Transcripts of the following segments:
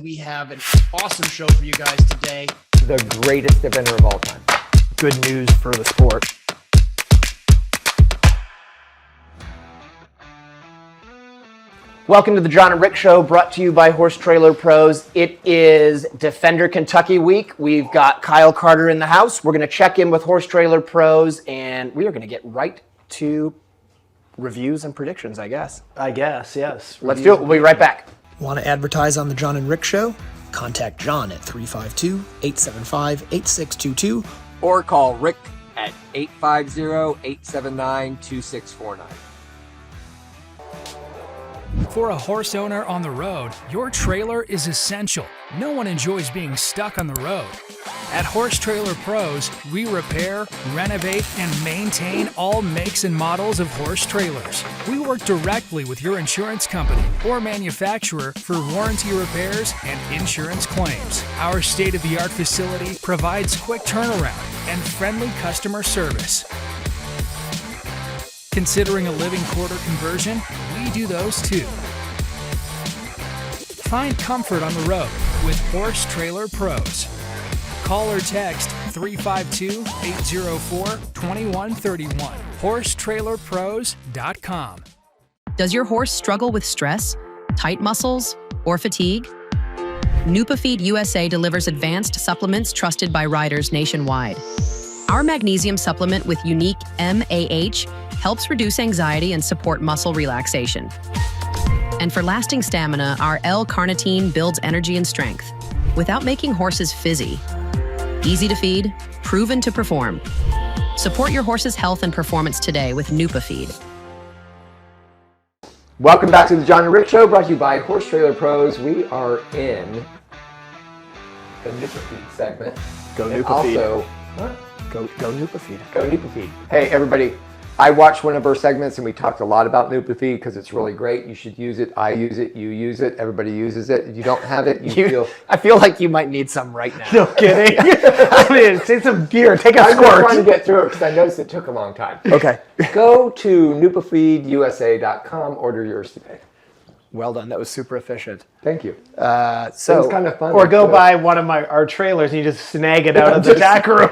We have an awesome show for you guys today. The greatest eventer of all time. Good news for the sport. Welcome to the John and Rick Show, brought to you by Horse Trailer Pros. It is Defender Kentucky week. We've got Kyle Carter in the house. We're going to check in with Horse Trailer Pros, and we are going to get right to reviews and predictions, I guess. Yes. Let's do it. We'll be right back. Want to advertise on the John and Rick Show? Contact John at 352-875-8622. Or call Rick at 850-879-2649. For a horse owner on the road, your trailer is essential. No one enjoys being stuck on the road. At Horse Trailer Pros, we repair, renovate, and maintain all makes and models of horse trailers. We work directly with your insurance company or manufacturer for warranty repairs and insurance claims. Our state-of-the-art facility provides quick turnaround and friendly customer service. Considering a living quarter conversion? We do those too. Find comfort on the road with Horse Trailer Pros. Call or text 352-804-2131. HorseTrailerPros.com. Does your horse struggle with stress, tight muscles, or fatigue? NupaFeed USA delivers advanced supplements trusted by riders nationwide. Our magnesium supplement with unique MAH helps reduce anxiety and support muscle relaxation. And for lasting stamina, our L-carnitine builds energy and strength without making horses fizzy. Easy to feed, proven to perform. Support your horse's health and performance today with NupaFeed. Welcome back to the John and Rick Show, brought to you by Horse Trailer Pros. We are in the NupaFeed segment. Go And NupaFeed. Also, Go NupaFeed. Go NupaFeed. Hey, everybody. I watched one of our segments and we talked a lot about NupaFeed because it's really great. You should use it. I use it. You use it. Everybody uses it. If you don't have it, I feel like you might need some right now. No kidding. I mean, take some beer. Take a I'm just trying to squirt. get through it because I noticed it took a long time. Okay. Go to NupaFeedUSA.com. Order yours today. Well done. That was super efficient. Thank you. So It was kind of fun. Or go buy one of our trailers and you just snag it out of the tack room.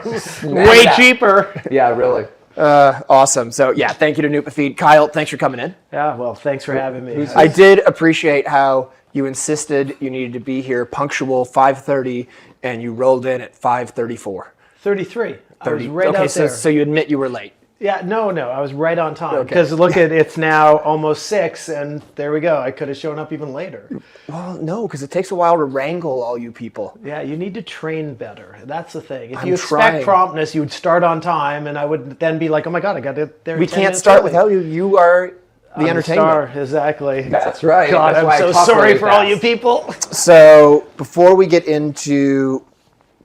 Way that. cheaper. Yeah, really. awesome. So yeah, thank you to NupaFeed. Kyle, thanks for coming in. Yeah, well, thanks for having me. I did appreciate how you insisted you needed to be here punctual 5:30 and you rolled in at 5:34. 33. I was right okay, out there. so you admit you were late. Yeah, no, I was right on time. Okay. Because look at it's now almost 6, and there we go. I could have shown up even later. Well, no, because it takes a while to wrangle all you people. Yeah, you need to train better. That's the thing. If I'm you trying. expect promptness, you would start on time, and I would then be like, oh my God, I got it there. We 10 can't minutes start early. without you. You are the I'm entertainment. star, exactly. That's right. God, That's why I I'm so talk sorry really for all fast. you people. So before we get into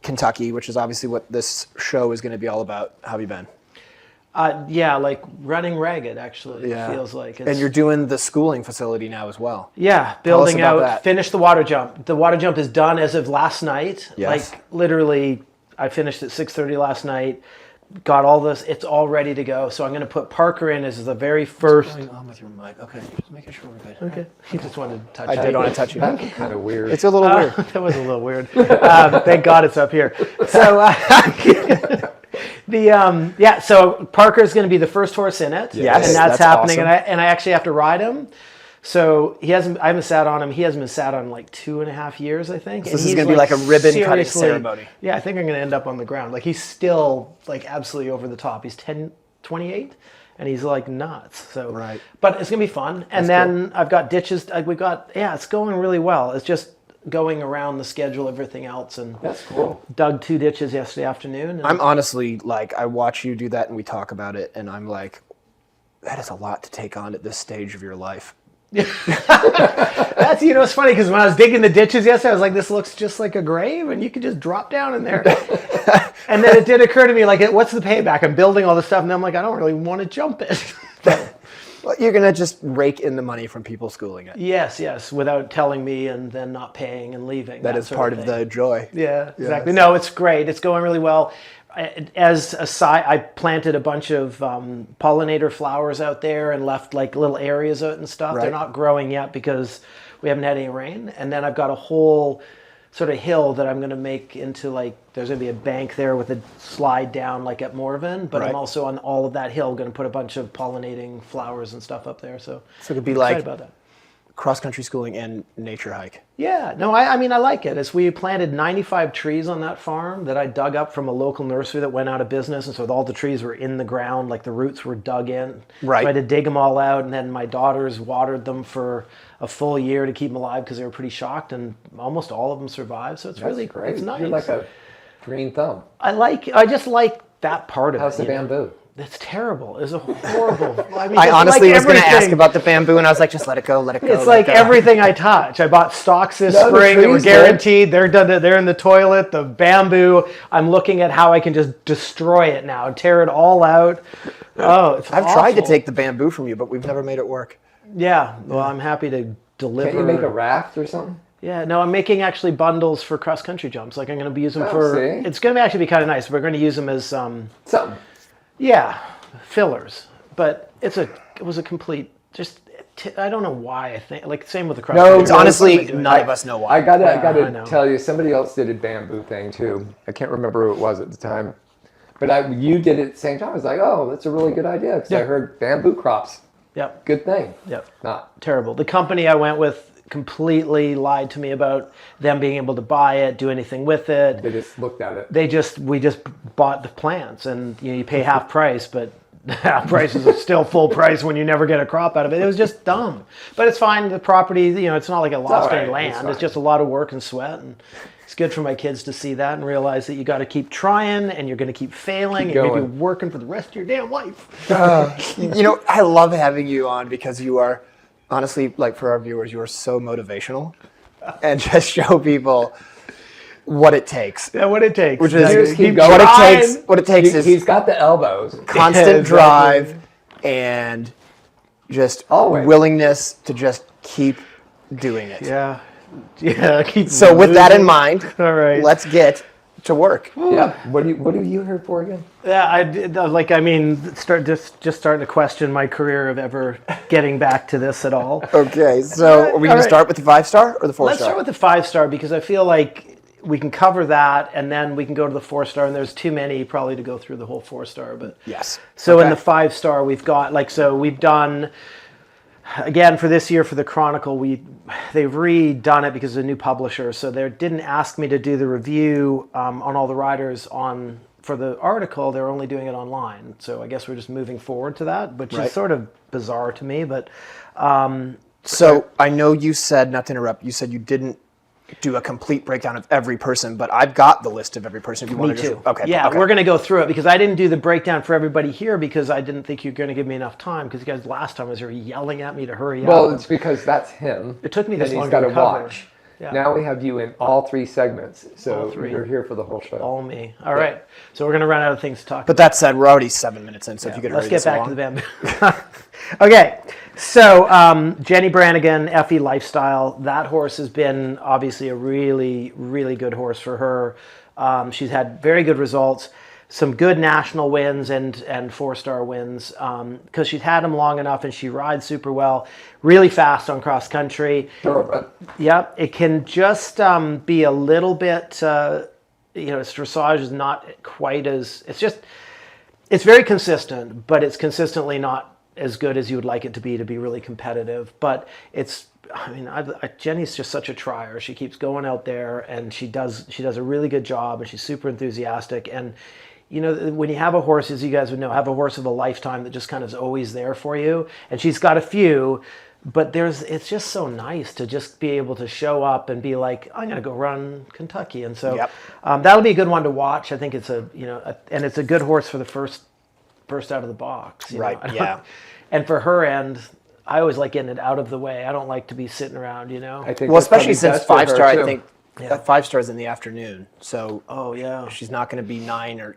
Kentucky, which is obviously what this show is going to be all about, how have you been? Yeah, like running ragged, actually, it feels like. And you're doing the schooling facility now as well. Yeah, Tell us building about out, that. finished the water jump. The water jump is done as of last night. Yes. Like literally, I finished at 6:30 last night, got all this, it's all ready to go. So I'm going to put Parker in as the very first. What's going on with your mic? Okay, just making sure we're good. Okay, he just wanted to touch I it. did want to touch you. That's kind of weird. It's a little weird. That was a little weird. Thank God it's up here. So so Parker's going to be the first horse in it. Yes, and that's happening. awesome. And I actually have to ride him. So I haven't sat on him. He hasn't been sat on like 2.5 years, I think. So this is going to be like a ribbon cutting ceremony. Yeah, I think I'm going to end up on the ground. Like he's still like absolutely over the top. He's 28. And he's like nuts. So, Right. But it's gonna be fun. And then I've got ditches. It's going really well. It's just going around the schedule, everything else, and That's cool. dug 2 ditches yesterday afternoon. And I'm honestly like, I watch you do that and we talk about it, and I'm like, that is a lot to take on at this stage of your life. that's it's funny because when I was digging the ditches yesterday, I was like, this looks just like a grave, and you could just drop down in there. And then it did occur to me, like, what's the payback? I'm building all this stuff, and I'm like, I don't really want to jump it. Well, you're going to just rake in the money from people schooling it. Yes, without telling me and then not paying and leaving. That is sort part of thing. the joy. Yeah, exactly. Yes. No, it's great. It's going really well. As a side, I planted a bunch of pollinator flowers out there and left like little areas out and stuff. Right. They're not growing yet because we haven't had any rain. And then I've got a whole sort of hill that I'm going to make into like, there's going to be a bank there with a slide down like at Morven, but I'm also on all of that hill going to put a bunch of pollinating flowers and stuff up there. So it could be I'm like excited about that. cross-country schooling and nature hike. Yeah, no, I mean, I like it. As we planted 95 trees on that farm that I dug up from a local nursery that went out of business. And so all the trees were in the ground, like the roots were dug in. Right. So I had to dig them all out. And then my daughters watered them for a full year to keep them alive because they were pretty shocked. And almost all of them survived. So it's really great. It's nice. You're like a green thumb. I just like that part of How's it. the bamboo? It's terrible. It's a horrible. I mean, I it's honestly like was going to ask everything. about the bamboo, and I was like, just let it go, let it go. It's let like it go. everything I touch. I bought stalks this No, the spring that were trees, guaranteed. They're done. They're in the toilet. The bamboo. I'm looking at how I can just destroy it now, tear it all out. Oh, it's I've tried to awful. take the bamboo from you, but we've never made it work. Yeah. Well, I'm happy to deliver. Can't you make a raft or something? Yeah. No, I'm making actually bundles for cross country jumps. Like I'm going to be using for. see? It's going to actually be kind of nice. We're going to use them as Something. yeah, fillers. But it was a complete just. I don't know why I think like same with the cross. No, It's honestly, none of us know why. I gotta I know. tell you, somebody else did a bamboo thing too. I can't remember who it was at the time, but you did it at the same time. I was like, oh, that's a really good idea because I heard bamboo crops. Yep. Good thing. Yep. Not. Terrible. The company I went with completely lied to me about them being able to buy it, do anything with it. They just looked at it. We just bought the plants, and you pay half price, but half price is still full price when you never get a crop out of it. It was just dumb, but it's fine. The property, it's not like I lost any right. It's land. fine. It's just a lot of work and sweat, and it's good for my kids to see that and realize that you got to keep trying, and you're going to keep failing, and you're going to be working for the rest of your damn life. I love having you on because you are, honestly, like for our viewers, you are so motivational and just show people what it takes. Yeah, what it takes. Which is Just keep what going. What it takes is He's got the elbows. constant Yeah, exactly. drive and just Always. willingness to just keep doing it. Yeah. Keep So with that in moving. mind, All right. let's get to work. Yeah. What are you here for again? Yeah, I did, starting to question my career of ever getting back to this at all. Okay, so are we going to right. start with the 5-star or the 4-star? Let's start with the 5-star because I feel like we can cover that and then we can go to the 4-star, and there's too many probably to go through the whole 4-star. But Yes. so in the 5-star, we've got we've done. Again, for this year, for the Chronicle, they've redone it because of a new publisher. So they didn't ask me to do the review on all the riders for the article. They're only doing it online. So I guess we're just moving forward to that, which Right. is sort of bizarre to me. But So I know you said, not to interrupt, you said you didn't do a complete breakdown of every person, but I've got the list of every person if you want to too. just... Okay. Yeah, okay. we're going to go through it because I didn't do the breakdown for everybody here because I didn't think you're going to give me enough time because you guys last time was yelling at me to hurry Well, up. it's because that's him. It took me this and long he's got to to cover. watch. Yeah. Now we have you in all three segments, so All three. you're here for the whole show. All me. All right. So we're going to run out of things to talk But that said, we're already 7 minutes in, so if you could Let's hurry get this back along. to the bamboo. Okay, so Jenny Brannigan, FE Lifestyle. That horse has been obviously a really, really good horse for her. She's had very good results, some good national wins and 4-star wins because she's had them long enough and she rides super well, really fast on cross country. Thoroughbred. Yep, it can just be a little bit, its dressage is not quite as, it's very consistent, but it's consistently not as good as you would like it to be really competitive. But Jenny's just such a trier. She keeps going out there and she does a really good job and she's super enthusiastic. And, when you have a horse, as you guys would know, have a horse of a lifetime that just kind of is always there for you. And she's got a few, but it's just so nice to just be able to show up and be like, I'm going to go run Kentucky. And so Yep. That'll be a good one to watch. I think it's and it's a good horse for the first out of the box. Right, yeah. And for her end, I always like getting it out of the way. I don't like to be sitting around, I think Well, that's especially probably since best for her, 5-star, I too. think that 5-star is in the afternoon. So Oh, yeah. she's not going to be 9 or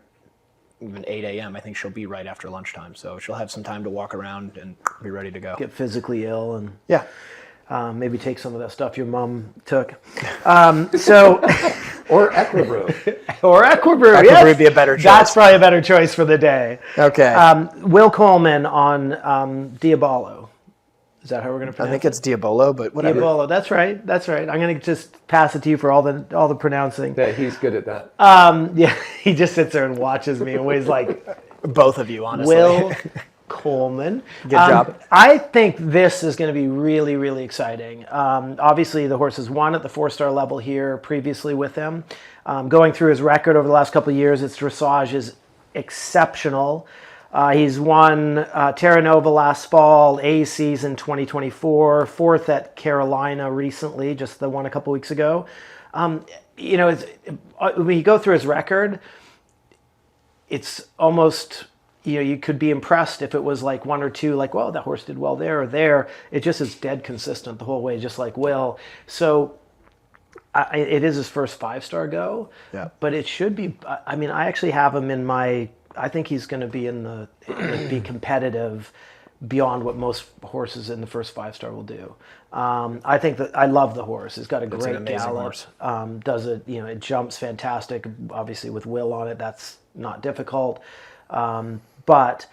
even 8 a.m. I think she'll be right after lunchtime. So she'll have some time to walk around and be ready to go. Get physically ill and Yeah. maybe take some of that stuff your mom took. So Or Equibrew. or Equibrew. Equibrew yes. would be a better choice. That's probably a better choice for the day. Okay. Will Coleman on Diabolo. Is that how we're going to I pronounce think it? it's Diabolo, but whatever. Diabolo. That's right. I'm going to just pass it to you for all the pronouncing. Yeah, he's good at that. Yeah, he just sits there and watches me and weighs like Both of you, honestly. Will Coleman. Good job. I think this is going to be really, really exciting. Obviously, the horse has won at the 4-star level here previously with him. Going through his record over the last couple of years, its dressage is exceptional. He's won Terra Nova last fall, A season 2024, 4th at Carolina recently, just the one a couple weeks ago. When you go through his record, it's almost, you could be impressed if it was like one or two, like, well, that horse did well there or there. It just is dead consistent the whole way, just like Will. So it is his first 5-star go, but it should be, I actually have him in my, I think he's going to be be competitive beyond what most horses in the first 5-star will do. I think that I love the horse. It's got a great gallop. Does it? It jumps fantastic. Obviously, with Will on it, that's not difficult. But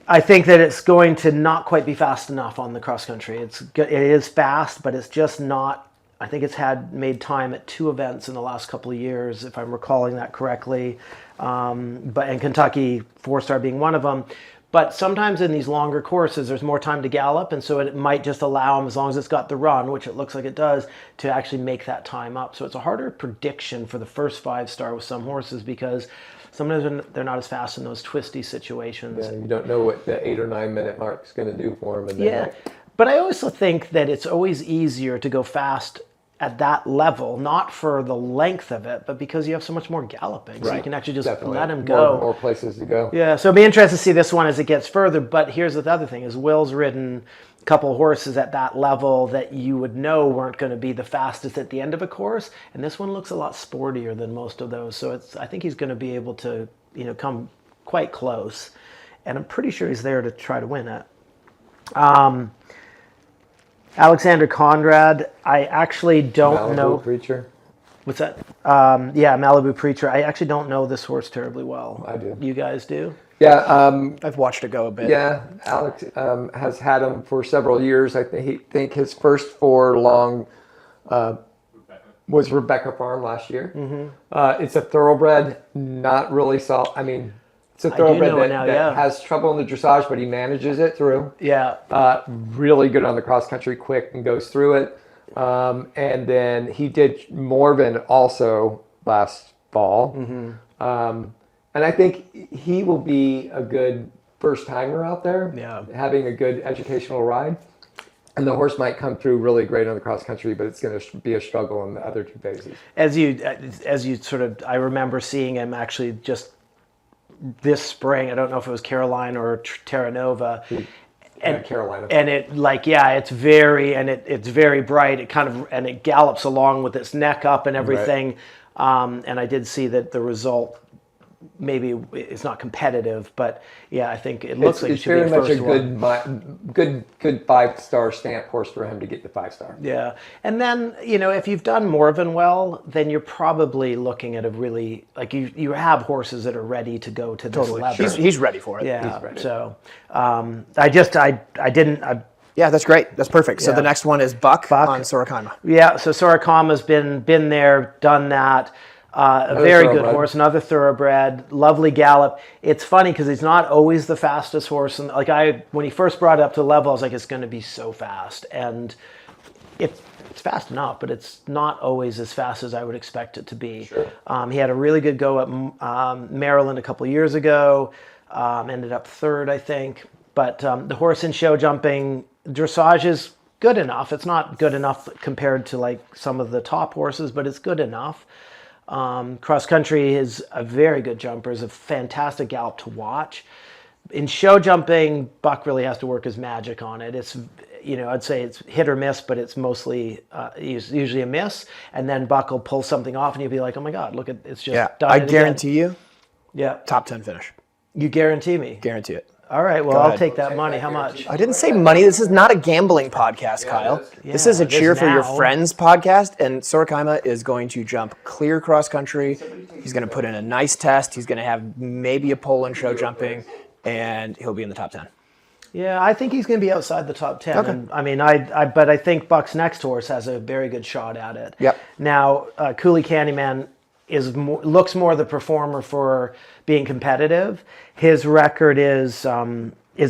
I think that it's going to not quite be fast enough on the cross country. It is fast, but it's just not. I think it's made time at 2 events in the last couple of years, if I'm recalling that correctly. And Kentucky 4-star being one of them. But sometimes in these longer courses, there's more time to gallop, and so it might just allow him, as long as it's got the run, which it looks like it does, to actually make that time up. So it's a harder prediction for the first 5-star with some horses because sometimes they're not as fast in those twisty situations. Yeah, you don't know what the 8 or 9 minute mark is going to do for him. But I also think that it's always easier to go fast at that level, not for the length of it, but because you have so much more galloping. So you can actually just let him go. More places to go. Yeah, so it'll be interesting to see this one as it gets further. But here's the other thing, is Will's ridden a couple horses at that level that you would know weren't going to be the fastest at the end of a course. And this one looks a lot sportier than most of those. So I think he's going to be able to, come quite close. And I'm pretty sure he's there to try to win it. Alexander Conrad, I actually don't know. Malibu Preacher. What's that? Malibu Preacher. I actually don't know this horse terribly well. I do. You guys do? Yeah. I've watched it go a bit. Yeah, Alex has had him for several years. I think his first 4 long was Rebecca Farm last year. Mm-hmm. It's a thoroughbred, not really solid. It's a thoroughbred that has trouble in the dressage, but he manages it through. Yeah. Really good on the cross country, quick and goes through it. And then he did Morven also last fall. Mm-hmm. And I think he will be a good first timer out there, having a good educational ride. And the horse might come through really great on the cross country, but it's going to be a struggle in the other 2 phases. As you sort of, I remember seeing him actually just this spring. I don't know if it was Carolina or Terra Nova. Carolina. And it's very bright. It gallops along with its neck up and everything. Right. And I did see that the result, maybe it's not competitive, but I think it looks like it should be the first one. Good 5-star stamp horse for him to get the 5-star. Yeah, and then if you've done Morven well, then you're probably looking at a really you have horses that are ready to go to this level. He's ready for it. Yeah, he's ready. So I didn't. Yeah, that's great. That's perfect. So the next one is Buck on Sorokama. Yeah, so Sorokama's been there, done that. A very good horse, another thoroughbred, lovely gallop. It's funny because he's not always the fastest horse. And when he first brought it up to the level, I was like, it's going to be so fast. And it's fast enough, but it's not always as fast as I would expect it to be. Sure. He had a really good go at Maryland a couple of years ago. Ended up 3rd, I think. But the horse in show jumping, dressage is good enough. It's not good enough compared to some of the top horses, but it's good enough. Cross country is a very good jumper, is a fantastic gallop to watch. In show jumping, Buck really has to work his magic on it. It's, I'd say it's hit or miss, but it's mostly usually a miss. And then Buck will pull something off, and you'll be like, "Oh my God, look at it's just done." I guarantee you. Yeah. Top 10 finish. You guarantee me? Guarantee it. All right, well, I'll take that money. How much? I didn't say money. This is not a gambling podcast, Kyle. This is a cheer for your friends podcast, and Sorokama is going to jump clear cross country. He's going to put in a nice test. He's going to have maybe a pole in show jumping, and he'll be in the top 10. Yeah, I think he's going to be outside the top 10. Okay. And, I mean, but I think Buck's next horse has a very good shot at it. Yep. Now, Cooley Candyman looks more the performer for being competitive. His record is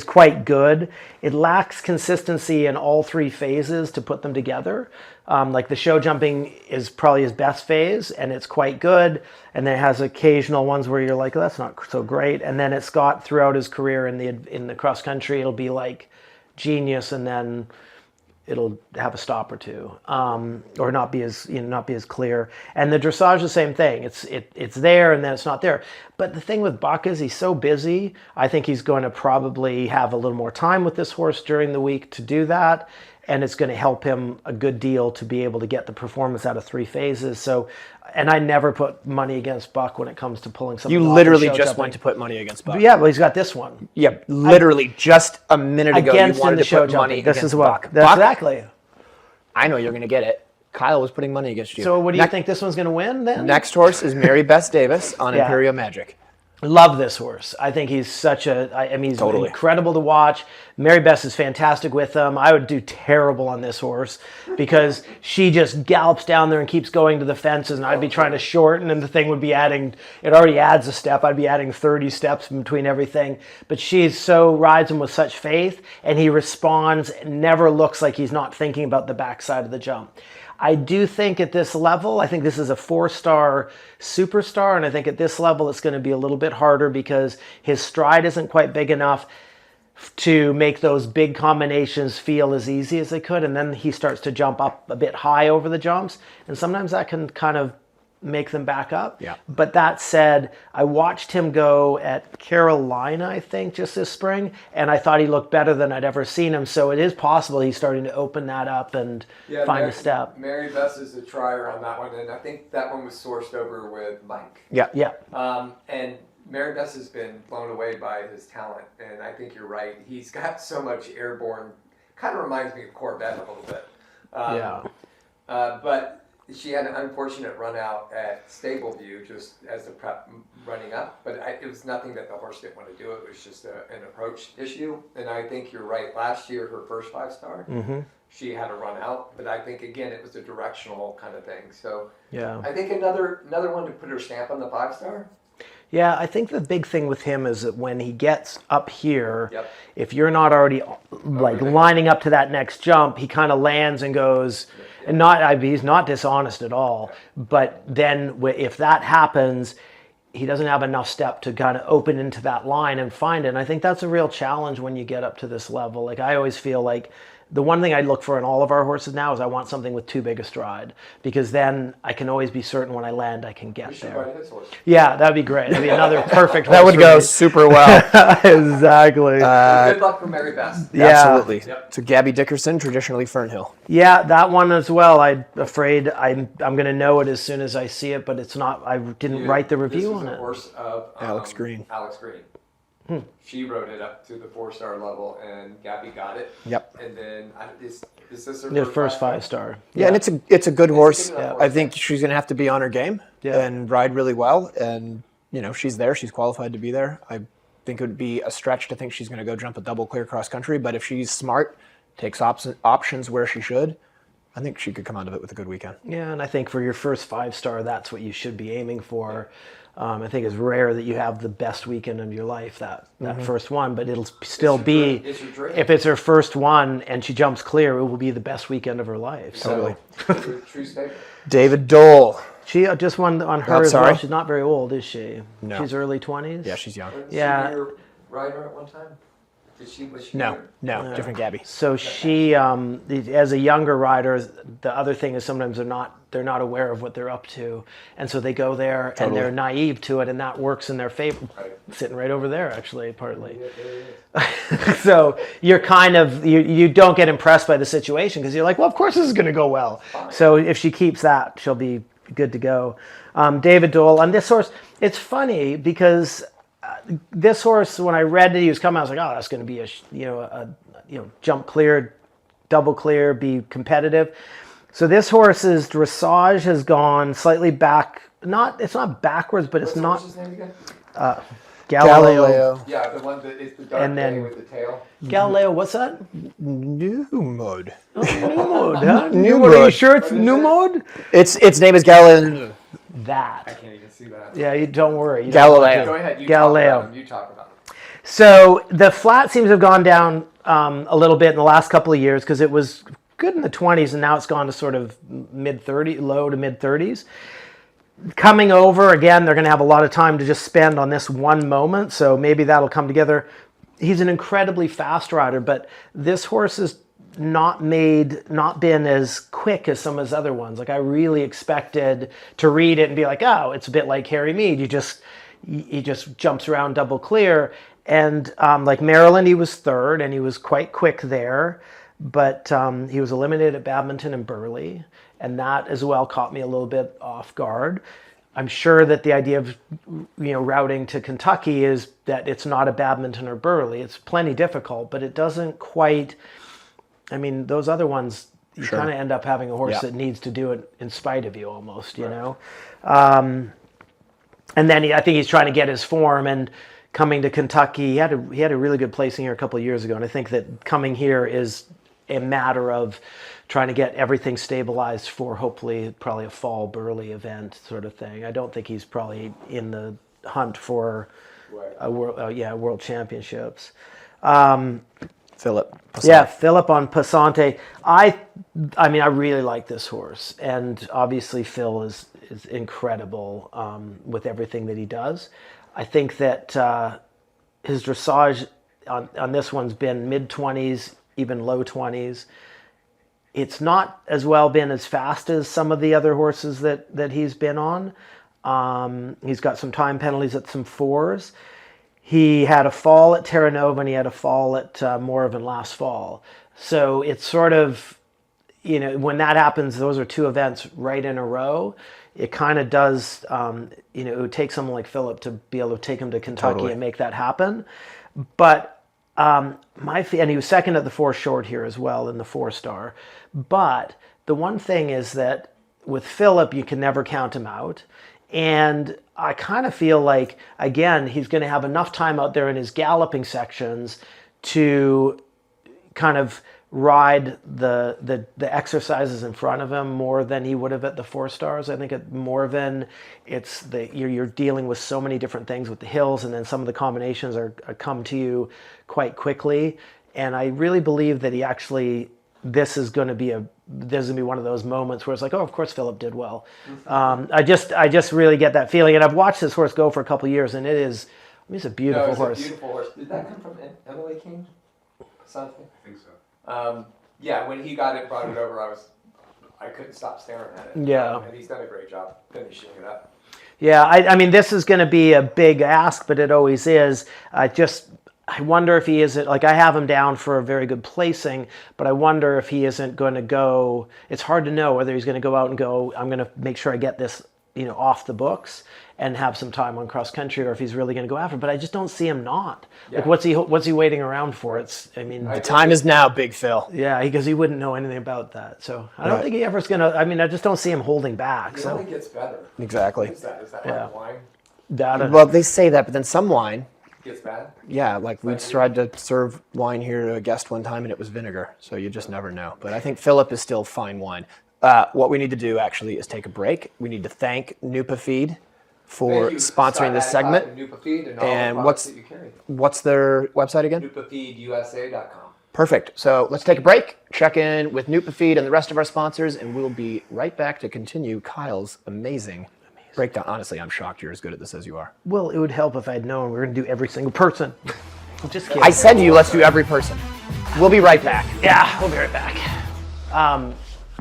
quite good. It lacks consistency in all three phases to put them together. Like the show jumping is probably his best phase, and it's quite good. And then it has occasional ones where you're like, oh, that's not so great. And then it's got throughout his career in the cross country, it'll be like genius, and then it'll have a stop or two, or not be as clear. And the dressage, the same thing. It's there, and then it's not there. But the thing with Buck is he's so busy. I think he's going to probably have a little more time with this horse during the week to do that, and it's going to help him a good deal to be able to get the performance out of three phases. So, and I never put money against Buck when it comes to pulling something. You off literally the show just jumping. went to put money against Buck. Yeah, well, he's got this one. Yeah, literally just a minute ago you Against in wanted the to show put money jumping. This against is what. Buck. That's Buck, exactly. I know you're going to get it. Kyle was putting money against you. So what do you think this one's going to win then? Next horse is Mary Beth Davis on Yeah. Imperial Magic. Love this horse. I think he's I mean, he's Totally. incredible to watch. Mary Beth is fantastic with him. I would do terrible on this horse because she just gallops down there and keeps going to the fences, and I'd be trying to shorten, and the thing would be it already adds a step. I'd be adding 30 steps in between everything. But rides him with such faith, and he responds, never looks like he's not thinking about the backside of the jump. I do think at this level, I think this is a 4-star superstar, and I think at this level it's going to be a little bit harder because his stride isn't quite big enough to make those big combinations feel as easy as they could, and then he starts to jump up a bit high over the jumps, and sometimes that can kind of make them back up. Yeah. But that said, I watched him go at Carolina, I think, just this spring, and I thought he looked better than I'd ever seen him. So it is possible he's starting to open that up and find a step. Mary Beth is a trier on that one, and I think that one was sourced over with Mike. Yeah. Yeah. And Mary Beth has been blown away by his talent, and I think you're right. He's got so much airborne. Kind of reminds me of Corvette a little bit. But she had an unfortunate run out at Stableview just as the prep running up, but it was nothing that the horse didn't want to do. It was just an approach issue, and I think you're right. Last year, her first 5-star, she had a run out, but I think again it was a directional kind of thing. So Yeah. I think another one to put her stamp on the 5-star. Yeah, I think the big thing with him is that when he gets up here, Yep. if you're not already like lining up to that next jump, he kind of lands and goes, and he's not dishonest at all. But then if that happens, he doesn't have enough step to kind of open into that line and find it. And I think that's a real challenge when you get up to this level. Like I always feel like the one thing I look for in all of our horses now is I want something with too big a stride, because then I can always be certain when I land I can get We should there. ride his horse. Yeah, that'd be great. That'd be another perfect horse. That would for go me. super well. Exactly. Good luck for Mary Beth. Yeah. Absolutely. Yep. So Gabby Dickerson, traditionally Fernhill. Yeah, that one as well. I'm afraid I'm going to know it as soon as I see it, but it's not. I didn't write the review on This was it. a horse of Alex Green. Alex Green. She wrote it up to the 4-star level, and Gabby got it. Yep. And then is this her The first 5-star. Yeah, and it's a good horse. good enough I horse. think she's going to have to be on her game Yeah. and ride really well. And she's there. She's qualified to be there. I think it would be a stretch to think she's going to go jump a double clear cross country. But if she's smart, takes options where she should, I think she could come out of it with a good weekend. Yeah, and I think for your first 5-star, that's what you should be aiming for. I think it's rare that you have the best weekend of your life, that first one, but it'll still be, It's your dream. if it's her first one and she jumps clear, it will be the best weekend of her life. So Totally. True statement. David Dole. she just won on her Oh, as well. sorry. She's not very old, is she? No. She's early 20s? Yeah, she's young. Yeah. Was she your rider at one time? Was she No, your- different Gabby. So she, as a younger rider, the other thing is sometimes they're not aware of what they're up to, and so they go there and they're naive to it, and that works in their favor. Sitting right over there, actually, partly. So you're kind of you don't get impressed by the situation because you're like, well, of course this is going to go well. So if she keeps that, she'll be good to go. David Dole on this horse. It's funny because this horse, when I read that he was coming, I was like, oh, that's going to be a jump clear, double clear, be competitive. So this horse's dressage has gone slightly back. It's not backwards, but it's What's the not. horse's name again? Galileo. Yeah, the one that is the dark And then- gray with the tail. Galileo, what's that? New mode. New mode, huh? New mode. Are you mode. sure it's new mode? Its name is Galileo. That. Can't even see that. Yeah, you don't worry. You Galileo. Go ahead. You Galileo. talk about him. You talk about him. So the flat seems to have gone down a little bit in the last couple of years because it was good in the 20s and now it's gone to sort of low to mid 30s. Coming over again, they're going to have a lot of time to just spend on this one moment, so maybe that'll come together. He's an incredibly fast rider, but this horse has not been as quick as some of his other ones. Like I really expected to read it and be like, oh, it's a bit like Harry Mead. He just jumps around double clear. And like Maryland, he was third and he was quite quick there, but he was eliminated at Badminton and Burghley. And that as well caught me a little bit off guard. I'm sure that the idea of routing to Kentucky is that it's not a Badminton or Burghley. It's plenty difficult, but it doesn't quite. I mean, those other ones, you kind of end up having a horse that needs to do it in spite of you almost, you know. And then I think he's trying to get his form and coming to Kentucky. He had a really good placing here a couple of years ago, and I think that coming here is a matter of trying to get everything stabilized for hopefully probably a fall Burghley event sort of thing. I don't think he's probably in the hunt for world championships. Philip. Yeah, Philip on Passante. I mean, I really like this horse, and obviously Phil is incredible with everything that he does. I think that his dressage on this one's been mid-20s, even low 20s. It's not as well been as fast as some of the other horses that he's been on. He's got some time penalties at some fours. He had a fall at Terra Nova and he had a fall at Morven last fall. So it's sort of, when that happens, those are two events right in a row. It kind of does, it would take someone like Philip to be able to take him to Kentucky and make that happen. But and he was second at the 4 short here as well in the 4-star. But the one thing is that with Philip, you can never count him out. And I kind of feel like, again, he's going to have enough time out there in his galloping sections to kind of ride the exercises in front of him more than he would have at the 4 stars. I think at Morven, it's you're dealing with so many different things with the hills, and then some of the combinations are come to you quite quickly. And I really believe that this is going to be one of those moments where it's like, oh, of course Philip did well. I just really get that feeling, and I've watched this horse go for a couple of years, and it's a beautiful horse. A beautiful horse. Did that come from Emily King? Something. I think so. Yeah, when he brought it over, I couldn't stop staring at it. Yeah. And he's done a great job finishing it up. Yeah, I mean, this is going to be a big ask, but it always is. I wonder if he isn't, like I have him down for a very good placing, but I wonder if he isn't going to go, it's hard to know whether he's going to go out and go, I'm going to make sure I get this, off the books and have some time on cross country, or if he's really going to go after it. But I just don't see him not. Yeah. Like, what's he waiting around for? The time is now, Big Phil. Yeah, because he wouldn't know anything about that. So I don't think he ever's going to, I just don't see him holding back. It only gets better. Exactly. Is that like wine? Well, they say that, but then some wine gets bad? Yeah, like we tried to serve wine here to a guest one time and it was vinegar, so you just never know. But I think Philip is still fine wine. What we need to do actually is take a break. We need to thank Nupafeed for sponsoring this segment. And what's their website again? NupafeedUSA.com. Perfect. So let's take a break, check in with Nupafeed and the rest of our sponsors, and we'll be right back to continue Kyle's amazing breakdown. Honestly, I'm shocked you're as good at this as you are. Well, it would help if I'd known we were going to do every single person. Just kidding. I said to you, let's do every person. We'll be right back. Yeah, we'll be right back.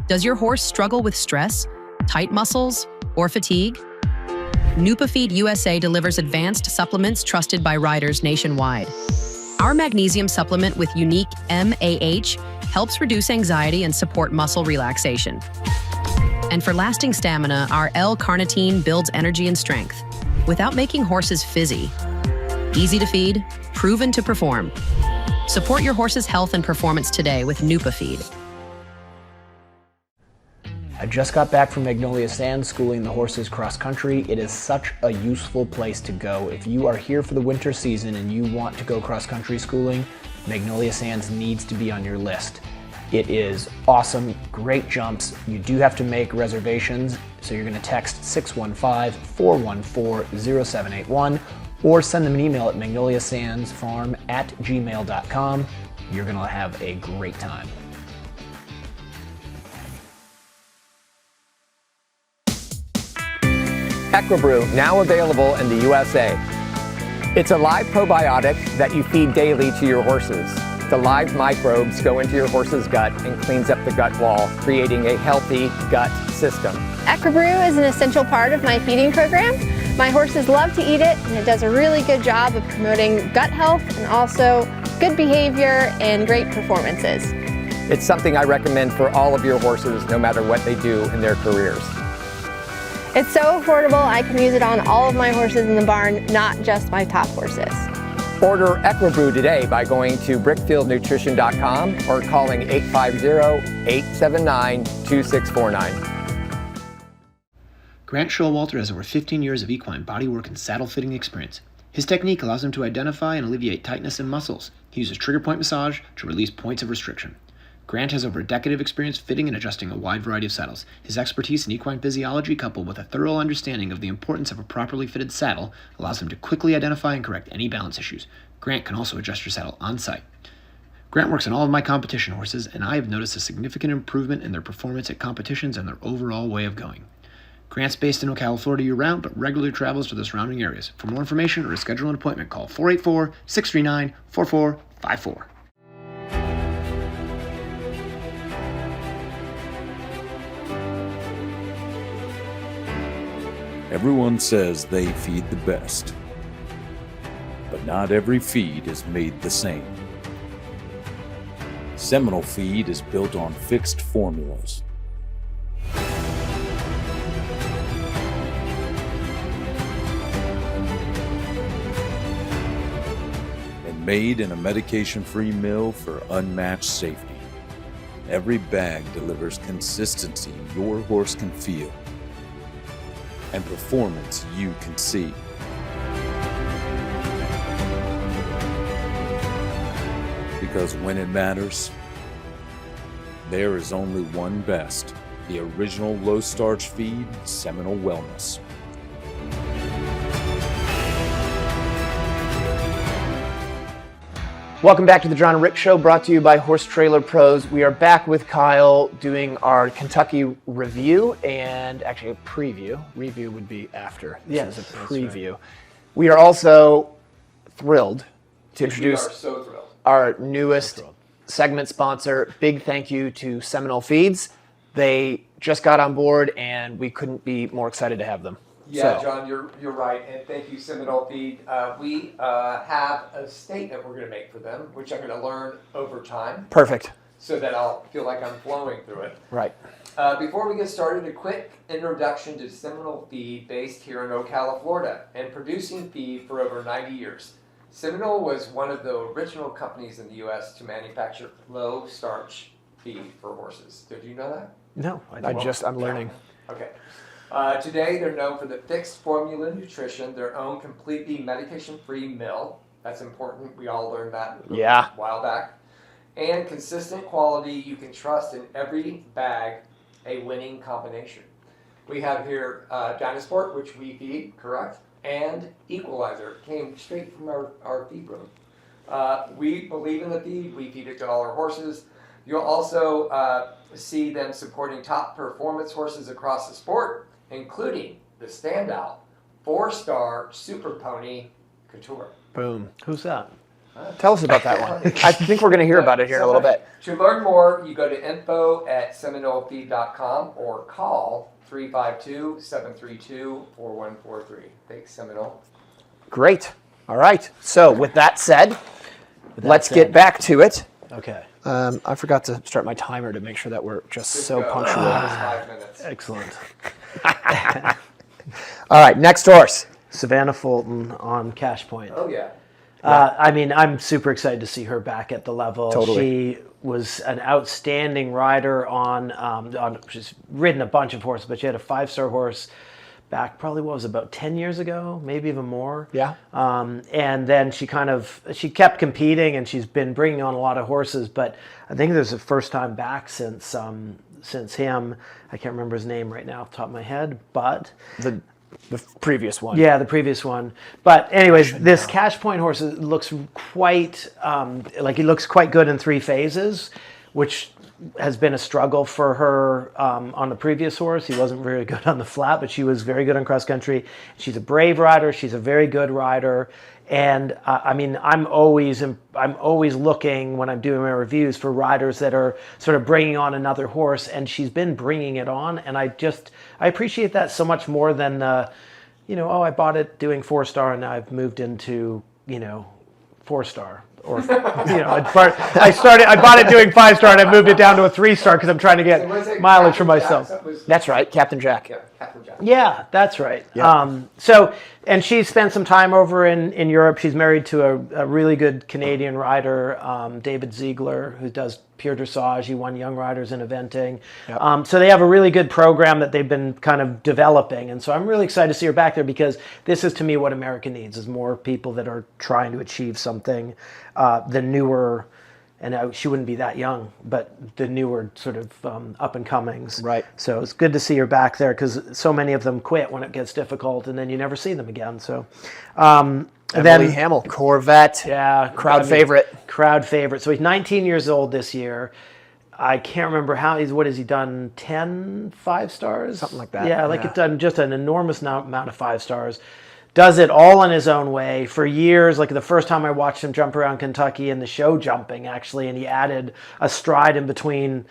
Does your horse struggle with stress, tight muscles, or fatigue? Nupafeed USA delivers advanced supplements trusted by riders nationwide. Our magnesium supplement with unique MAH helps reduce anxiety and support muscle relaxation. And for lasting stamina, our L-carnitine builds energy and strength without making horses fizzy. Easy to feed, proven to perform. Support your horse's health and performance today with Nupafeed. I just got back from Magnolia Sands schooling the horses cross country. It is such a useful place to go. If you are here for the winter season and you want to go cross country schooling, Magnolia Sands needs to be on your list. It is awesome, great jumps. You do have to make reservations, so you're gonna text 615-414-0781 or send them an email at magnoliasandsfarm@gmail.com. You're gonna have a great time. EquiBrew, now available in the USA. It's a live probiotic that you feed daily to your horses. The live microbes go into your horse's gut and cleans up the gut wall, creating a healthy gut system. EquiBrew is an essential part of my feeding program. My horses love to eat it, and it does a really good job of promoting gut health and also good behavior and great performances. It's something I recommend for all of your horses, no matter what they do in their careers. It's so affordable, I can use it on all of my horses in the barn, not just my top horses. Order EquiBrew today by going to brickfieldnutrition.com or calling 850-879-2649. Grant Showalter has over 15 years of equine bodywork and saddle fitting experience. His technique allows him to identify and alleviate tightness in muscles. He uses trigger point massage to release points of restriction. Grant has over a decade of experience fitting and adjusting a wide variety of saddles. His expertise in equine physiology, coupled with a thorough understanding of the importance of a properly fitted saddle, allows him to quickly identify and correct any balance issues. Grant can also adjust your saddle on site. Grant works on all of my competition horses, and I have noticed a significant improvement in their performance at competitions and their overall way of going. Grant's based in Ocala, Florida year-round, but regularly travels to the surrounding areas. For more information or to schedule an appointment, call 484-639-4454. Everyone says they feed the best, but not every feed is made the same. Seminal feed is built on fixed formulas. And made in a medication-free mill for unmatched safety. Every bag delivers consistency your horse can feel and performance you can see. Because when it matters, there is only one best, the original low-starch feed, Seminal Wellness. Welcome back to the John and Rick Show, brought to you by Horse Trailer Pros. We are back with Kyle doing our Kentucky review and actually a preview. Review would be after. This is a preview. Right. We are also thrilled to introduce our newest segment sponsor. Big thank you to Seminal Feeds. They just got on board and we couldn't be more excited to have them. Yeah, so. John, you're right, and thank you, Seminole Feed. We have a statement we're going to make for them, which I'm going to learn over time. Perfect. So that I'll feel like I'm flowing through it. Right. Before we get started, a quick introduction to Seminole Feed, based here in Ocala, Florida, and producing feed for over 90 years. Seminole was one of the original companies in the U.S. to manufacture low-starch feed for horses. Did you know that? No, I'm learning. Okay. Today, they're known for the fixed formula nutrition, their own completely medication-free mill. That's important. We all learned that a while back. And consistent quality you can trust in every bag, a winning combination. We have here Dynasport, which we feed, correct? And Equalizer, came straight from our feed room. We believe in the feed. We feed it to all our horses. You'll also see them supporting top performance horses across the sport, including the standout 4-star Super Pony Couture. Boom. Who's that? Tell us about that one. I think we're going to hear about it here in a little bit. To learn more, you go to info@seminolefeed.com or call 352-732-4143. Thanks, Seminole. Great. All right. So with that said, let's get back to it. Okay. I forgot to start my timer to make sure that we're just so punctual. 5 minutes. Excellent. All right, next horse. Savannah Fulton on Cash Point. Oh, yeah. I mean, I'm super excited to see her back at the level. Totally. She was an outstanding rider on she's ridden a bunch of horses, but she had a 5-star horse back probably what was it, about 10 years ago, maybe even more. Yeah. And then she kept competing, and she's been bringing on a lot of horses, but I think there's a first time back since him. I can't remember his name right now off the top of my head, but The previous one. yeah, the previous one. But anyways, this Cash Point horse looks quite he looks quite good in 3 phases, which has been a struggle for her on the previous horse. He wasn't very good on the flat, but she was very good on cross country. She's a brave rider. She's a very good rider. And I mean, I'm always looking when I'm doing my reviews for riders that are sort of bringing on another horse, and she's been bringing it on. And I appreciate that so much more than I bought it doing 4-star and now I've moved into 4-star. Or I bought it doing 5-star and I moved it down to a 3-star because I'm trying to get mileage for myself. That's right, Captain Jack. Yeah, that's right. Yeah. And she spent some time over in Europe. She's married to a really good Canadian rider, David Ziegler, who does pure dressage. He won Young Riders in eventing. Yep. So they have a really good program that they've been kind of developing. And so I'm really excited to see her back there because this is, to me, what America needs, is more people that are trying to achieve something. The newer, and she wouldn't be that young, but the newer sort of up and comings. Right. So it's good to see her back there because so many of them quit when it gets difficult, and then you never see them again. So, Emily Hamill, Corvette. Yeah, Crowd favorite. Crowd favorite. So he's 19 years old this year. I can't remember what has he done? 10 5-stars? Something like that. Yeah, it's done just an enormous amount of 5-stars. Does it all in his own way for years. Like the first time I watched him jump around Kentucky in the show jumping, actually, and he added a stride in between.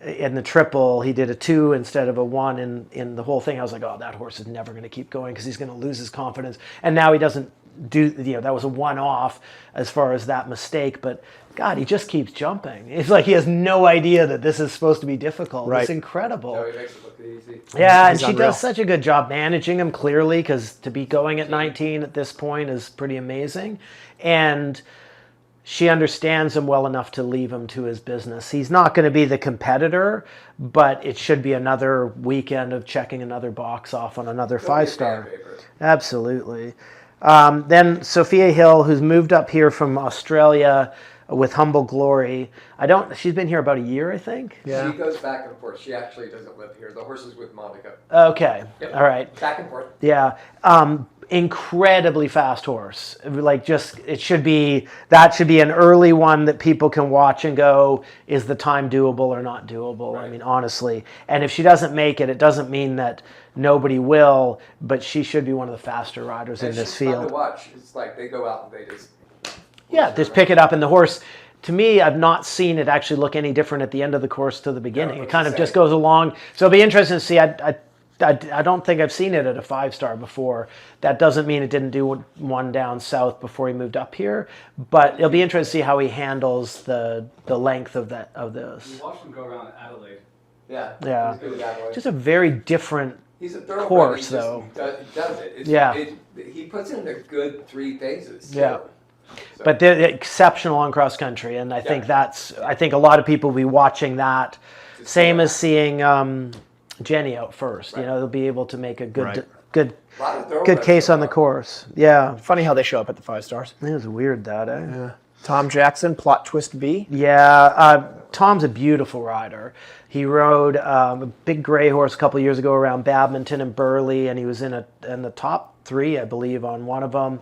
In the triple, he did a 2 instead of a 1 in the whole thing. I was like, oh, that horse is never going to keep going because he's going to lose his confidence. And now he doesn't do, that was a one-off as far as that mistake. But God, he just keeps jumping. It's like he has no idea that this is supposed to be difficult. Right. It's incredible. No, he makes it look easy. Yeah, and He's she unreal. does such a good job managing him, clearly, because to be going at 19 at this point is pretty amazing. And she understands him well enough to leave him to his business. He's not going to be the competitor, but it should be another weekend of checking another box off on another 5-star. Absolutely. Then Sophia Hill, who's moved up here from Australia with Humble Glory. She's been here about a year, I think. Yeah. She goes back and forth. She actually doesn't live here. The horse is with Monica. Okay. Yep. All right. Back and forth. Yeah. Incredibly fast horse. That should be an early one that people can watch and go, is the time doable or not doable? Right. I mean, honestly. And if she doesn't make it, it doesn't mean that nobody will, but she should be one of the faster riders in this field. Fun to watch. It's like they go out and they just... Yeah, just pick it up, and the horse, to me, I've not seen it actually look any different at the end of the course to the beginning. No, it kind of just goes along. So it'll be interesting to see. I don't think I've seen it at a 5-star before. That doesn't mean it didn't do one down south before he moved up here, but it'll be interesting to see how he handles the length of this. We watched him go around Adelaide. Yeah. Yeah. He's good with that way. Just a very different He's a thoroughbred. horse, He just though. does it. Yeah. He puts in the good 3 phases. too. Yeah. So- But they're exceptional on cross country, and I think I think a lot of people will be watching that. Same as seeing Jenny out first. Right. They'll be able to make a good Right. good A lot of good thoroughbreds case so on the far. course. Yeah, Funny how they show up at the 5-stars. it was weird that. Yeah. Tom Jackson, Plot Twist B. Yeah, Tom's a beautiful rider. He rode a big gray horse a couple of years ago around Badminton and Burley, and he was in the top 3, I believe, on one of them.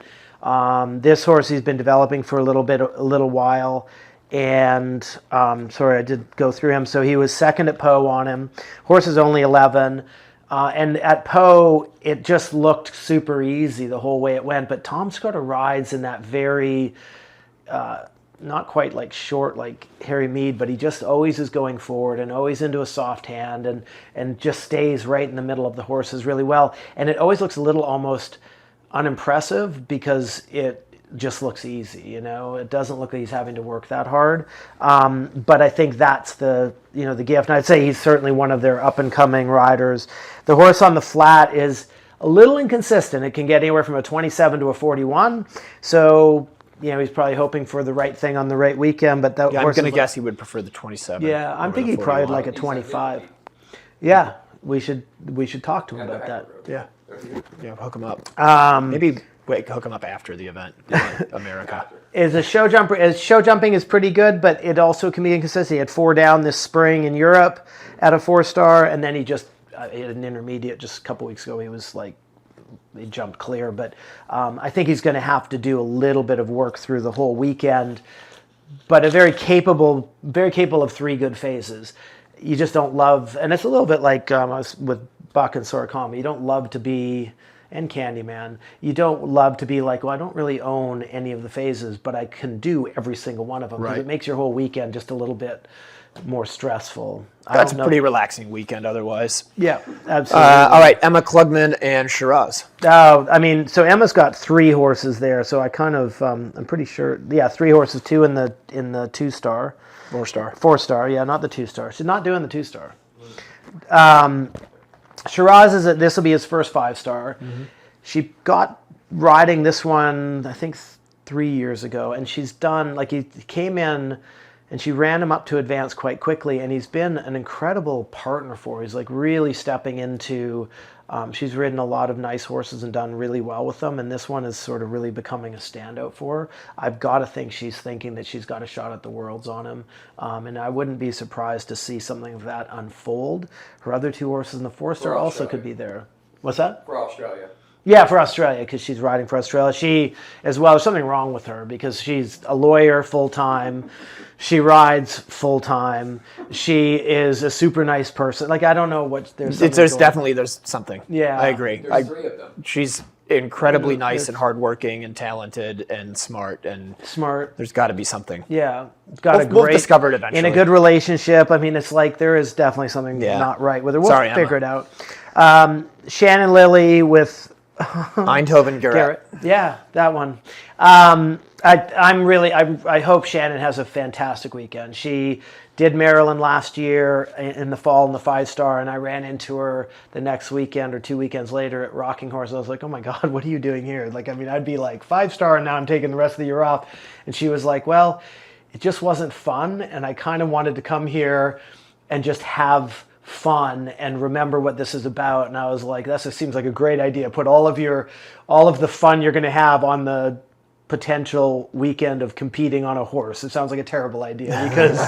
This horse he's been developing for a little while, and sorry, I did go through him. So he was second at Poe on him. Horse is only 11. And at Poe, it just looked super easy the whole way it went. But Tom Scudder rides in that very, not quite like short like Harry Mead, but he just always is going forward and always into a soft hand and just stays right in the middle of the horses really well. And it always looks a little almost unimpressive because it just looks easy, It doesn't look like he's having to work that hard. But I think that's the gift. And I'd say he's certainly one of their up-and-coming riders. The horse on the flat is a little inconsistent. It can get anywhere from a 27 to a 41. So he's probably hoping for the right thing on the right weekend. But that Yeah, I'm horse going to is guess he would prefer the 27. yeah, I'm over thinking the he probably would 41. like a 25. Yeah, we should talk to him about that. Yeah, hook him up. Um, Maybe hook him up after the event, America. Show jumping is pretty good, but it also can be inconsistent. He had 4 down this spring in Europe at a 4-star, and then he just he had an intermediate just a couple weeks ago. He was like, he jumped clear, but I think he's going to have to do a little bit of work through the whole weekend. But a very capable of 3 good phases. You just don't love, and it's a little bit like I was with Buck and Sorokama. You don't love to be, and Candyman, you don't love to be like, well, I don't really own any of the phases, but I can do every single one of them because it makes your whole weekend just a little bit more stressful. That's a pretty relaxing weekend otherwise. Yeah, absolutely. All right, Emma Klugman and Shiraz. Oh, I mean, so Emma's got 3 horses there, so I kind of, I'm pretty sure, 3 horses, 2 in the 2-star. 4-star. 4-star, yeah, not the 2-star. She's not doing the 2-star. Shiraz this will be his first 5-star. Mm-hmm. She got riding this one, I think 3 years ago, and she's done, like he came in and she ran him up to advance quite quickly, and he's been an incredible partner for her. He's like really stepping into, she's ridden a lot of nice horses and done really well with them, and this one is sort of really becoming a standout for her. I've got to think she's thinking that she's got a shot at the Worlds on him, and I wouldn't be surprised to see something of that unfold. Her other 2 horses in the 4-star also could be there. What's that? For Australia. Yeah, for Australia, because she's riding for Australia. She, as well, there's something wrong with her because she's a lawyer full-time. She rides full-time. She is a super nice person. Like, I don't know what there's something. Yeah. I agree. There's 3 of them. She's incredibly nice and hardworking and talented and smart. There's got to be something. Yeah. We'll discover it eventually. In a good relationship. I mean, it's like there is definitely something not right with her. We'll figure it out. Shannon Lilly with Eindhoven Garrett. Yeah, that one. I hope Shannon has a fantastic weekend. She did Maryland last year in the fall in the 5-star, and I ran into her the next weekend or 2 weekends later at Rocking Horse. I was like, oh my God, what are you doing here? Like, I mean, I'd be like 5-star and now I'm taking the rest of the year off. And she was like, well, it just wasn't fun. And I kind of wanted to come here and just have fun and remember what this is about. And I was like, that just seems like a great idea. Put all of the fun you're going to have on the potential weekend of competing on a horse. It sounds like a terrible idea because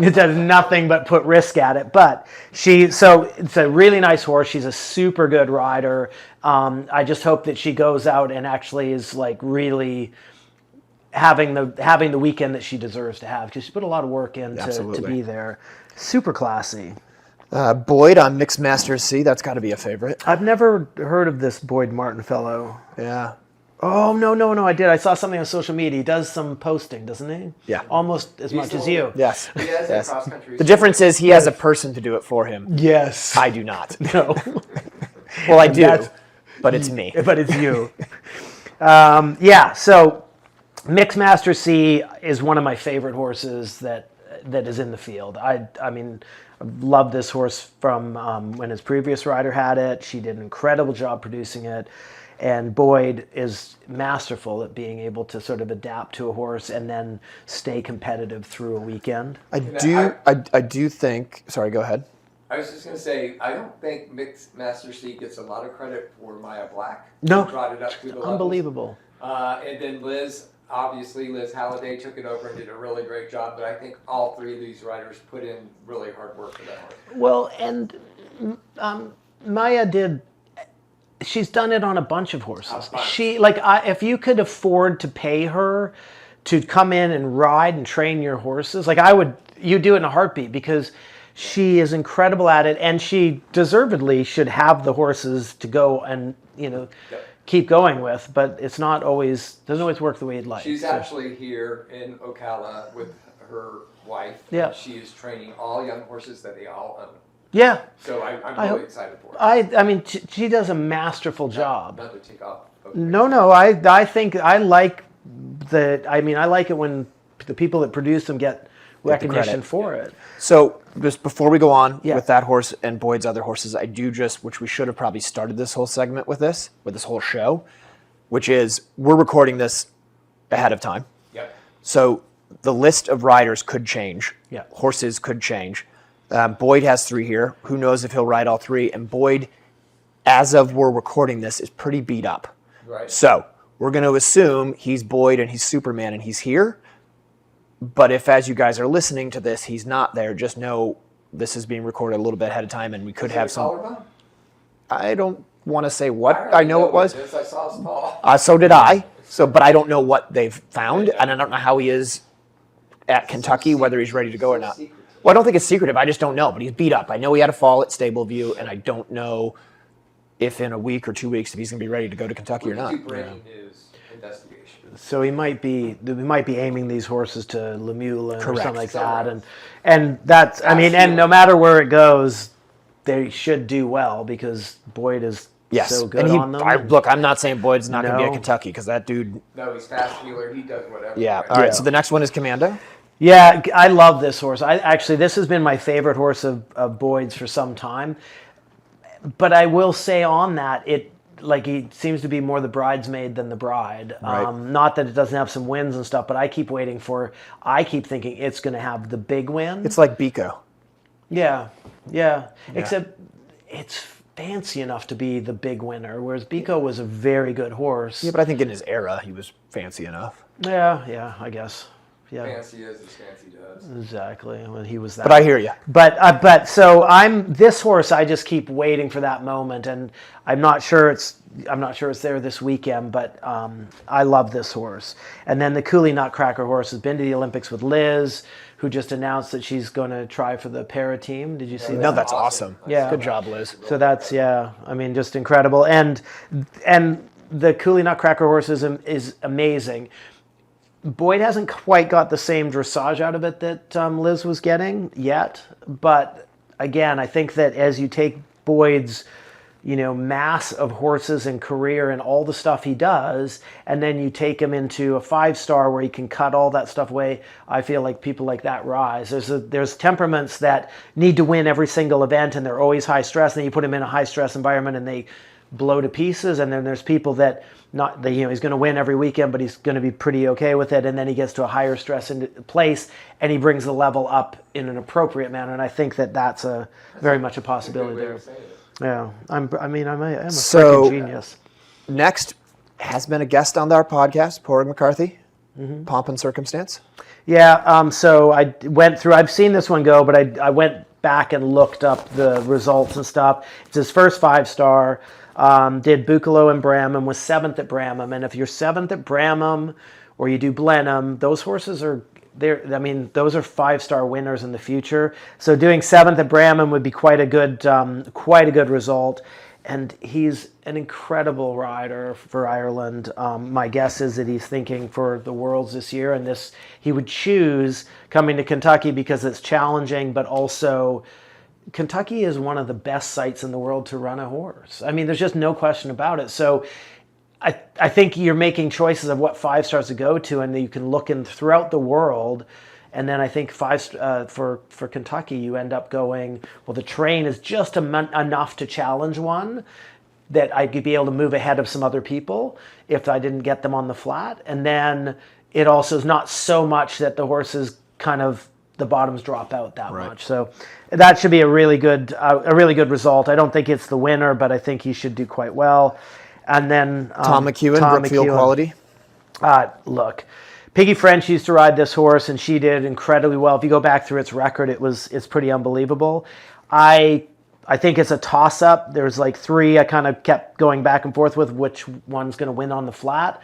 it does nothing but put risk at it. But so it's a really nice horse. She's a super good rider. I just hope that she goes out and actually is like really having the weekend that she deserves to have, because she put a lot of work in to be there. Super classy. Boyd on Mixed Masters C. That's got to be a favorite. I've never heard of this Boyd Martin fellow. Yeah. Oh, no, I did. I saw something on social media. He does some posting, doesn't he? Yeah. Almost as much as you. Yes. He has a cross-country. The difference is he has a person to do it for him. Yes. I do not. No. Well, I do, but it's me. But it's you. So Mixed Master C is one of my favorite horses that is in the field. I mean, I love this horse from when his previous rider had it. She did an incredible job producing it. And Boyd is masterful at being able to sort of adapt to a horse and then stay competitive through a weekend. I do think. Sorry, go ahead. I was just going to say, I don't think Mixed Master C gets a lot of credit for Maya Black. No. Who brought it up to the Unbelievable. And then Liz Halliday took it over and did a really great job. But I think all 3 of these riders put in really hard work for that horse. Well, and Maya did. She's done it on a bunch of horses. If you could afford to pay her to come in and ride and train your horses, you do it in a heartbeat, because she is incredible at it, and she deservedly should have the horses to go and keep going with. But it's not always doesn't always work the way you'd like. She's actually here in Ocala with her wife. Yeah. And she is training all young horses that they all own. Yeah. So I'm really excited for her. I mean, she does a masterful job. Not to take off. No, I think I like I like it when the people that produce them get recognition for it. So just before we go on with that horse and Boyd's other horses, I do which we should have probably started this whole segment with this whole show, which is we're recording this ahead of time. So the list of riders could change. Yeah. Horses could change. Boyd has 3 here. Who knows if he'll ride all 3? And Boyd, as of we're recording this, is pretty beat up. Right. So we're going to assume he's Boyd and he's Superman and he's here. But if, as you guys are listening to this, he's not there, just know this is being recorded a little bit ahead of time, and we could have some. Collarbone? I don't want to say what. I know it was. I saw his paw. So did I. But I don't know what they've found, and I don't know how he is at Kentucky, whether he's ready to go or not. Well, I don't think it's secretive. I just don't know. But he's beat up. I know he had a fall at Stableview, and I don't know if in a week or 2 weeks if he's going to be ready to go to Kentucky or not. Breaking news investigation. So we might be aiming these horses to Lemuel or Correct. something like that, and that's I mean, and no matter where it goes, they should do well because Boyd is so good on them. Look, I'm not saying Boyd's not going to be at No. Kentucky because that dude. No, he's fast healer. He does whatever. Yeah. Right? All right. So the next one is Commando. Yeah, I love this horse. This has been my favorite horse of Boyd's for some time. But I will say on that, he seems to be more the bridesmaid than the bride. Right. Not that it doesn't have some wins and stuff, but I keep thinking it's going to have the big win. It's like Biko. Yeah. Except it's fancy enough to be the big winner, whereas Biko was a very good horse. Yeah, but I think in his era he was fancy enough. Yeah, I guess. Yeah. Fancy as fancy does. Exactly. When he was that. But I hear you. But so this horse. I just keep waiting for that moment, and I'm not sure it's there this weekend. But I love this horse. And then the Cooley Nutcracker horse has been to the Olympics with Liz, who just announced that she's going to try for the para team. Did you see that? No, that's awesome. Yeah. Good job, Liz. So that's just incredible. And the Cooley Nutcracker horse is amazing. Boyd hasn't quite got the same dressage out of it that Liz was getting yet. But again, I think that as you take Boyd's, mass of horses and career and all the stuff he does, and then you take him into a 5-star where he can cut all that stuff away, I feel like people like that rise. There's temperaments that need to win every single event, and they're always high stress. And then you put him in a high stress environment, and they blow to pieces. And then there's people that he's going to win every weekend, but he's going to be pretty okay with it. And then he gets to a higher stress place, and he brings the level up in an appropriate manner. And I think that that's very much a possibility there. Yeah, I'm a freaking genius. Next has been a guest on our podcast, Porg McCarthy, Pomp and Circumstance. Yeah, so I went through, I've seen this one go, but I went back and looked up the results and stuff. It's his first 5-star, did Buccolo and Bramham, was 7th at Bramham. And if you're 7th at Bramham or you do Blenheim, those horses are those are 5-star winners in the future. So doing 7th at Bramham would be quite a good result. And he's an incredible rider for Ireland. My guess is that he's thinking for the Worlds this year, and he would choose coming to Kentucky because it's challenging, but also Kentucky is one of the best sites in the world to run a horse. I mean, there's just no question about it. So I think you're making choices of what 5-stars to go to, and you can look in throughout the world. And then I think for Kentucky, you end up going, well, the train is just enough to challenge one that I could be able to move ahead of some other people if I didn't get them on the flat. And then it also is not so much that the horses the bottoms drop out that much. So that should be a really good result. I don't think it's the winner, but I think he should do quite well. And then Tom McEwen, Brookfield Quality. Look, Piggy French used to ride this horse, and she did incredibly well. If you go back through its record, it's pretty unbelievable. I think it's a toss-up. There's like 3 I kind of kept going back and forth with which one's going to win on the flat.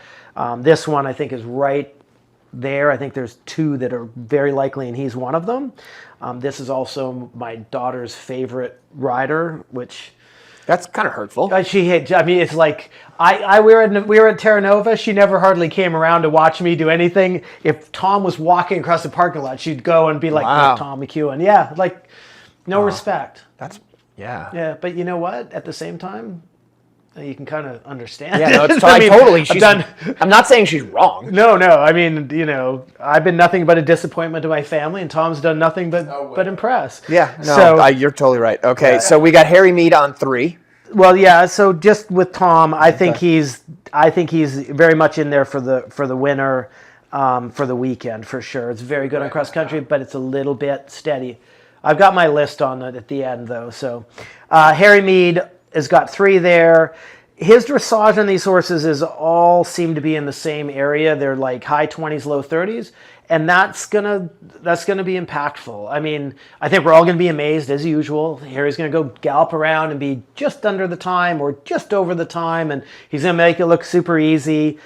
This one I think is right there. I think there's 2 that are very likely, and he's one of them. This is also my daughter's favorite rider, which... That's kind of hurtful. It's like we were at Terra Nova. She never hardly came around to watch me do anything. If Tom was walking across the parking lot, she'd go and be like, wow. Tom McEwen. Yeah, like no respect. Yeah. But you know what? At the same time, you can kind of understand. Yeah, no, it's totally. I'm not saying she's wrong. No. I mean, I've been nothing but a disappointment to my family, and Tom's done nothing but impress. Yeah, no, you're totally right. Okay, so we got Harry Mead on 3. Well, yeah. So just with Tom, I think he's very much in there for the winner. for the weekend for sure. It's very good on cross country, but it's a little bit steady. I've got my list on it at the end though. So Harry Mead has got 3 there. His dressage on these horses is all seem to be in the same area. They're like high 20s, low 30s, and that's gonna be impactful. I mean, I think we're all gonna be amazed as usual. Harry's gonna go gallop around and be just under the time or just over the time, and he's gonna make it look super easy.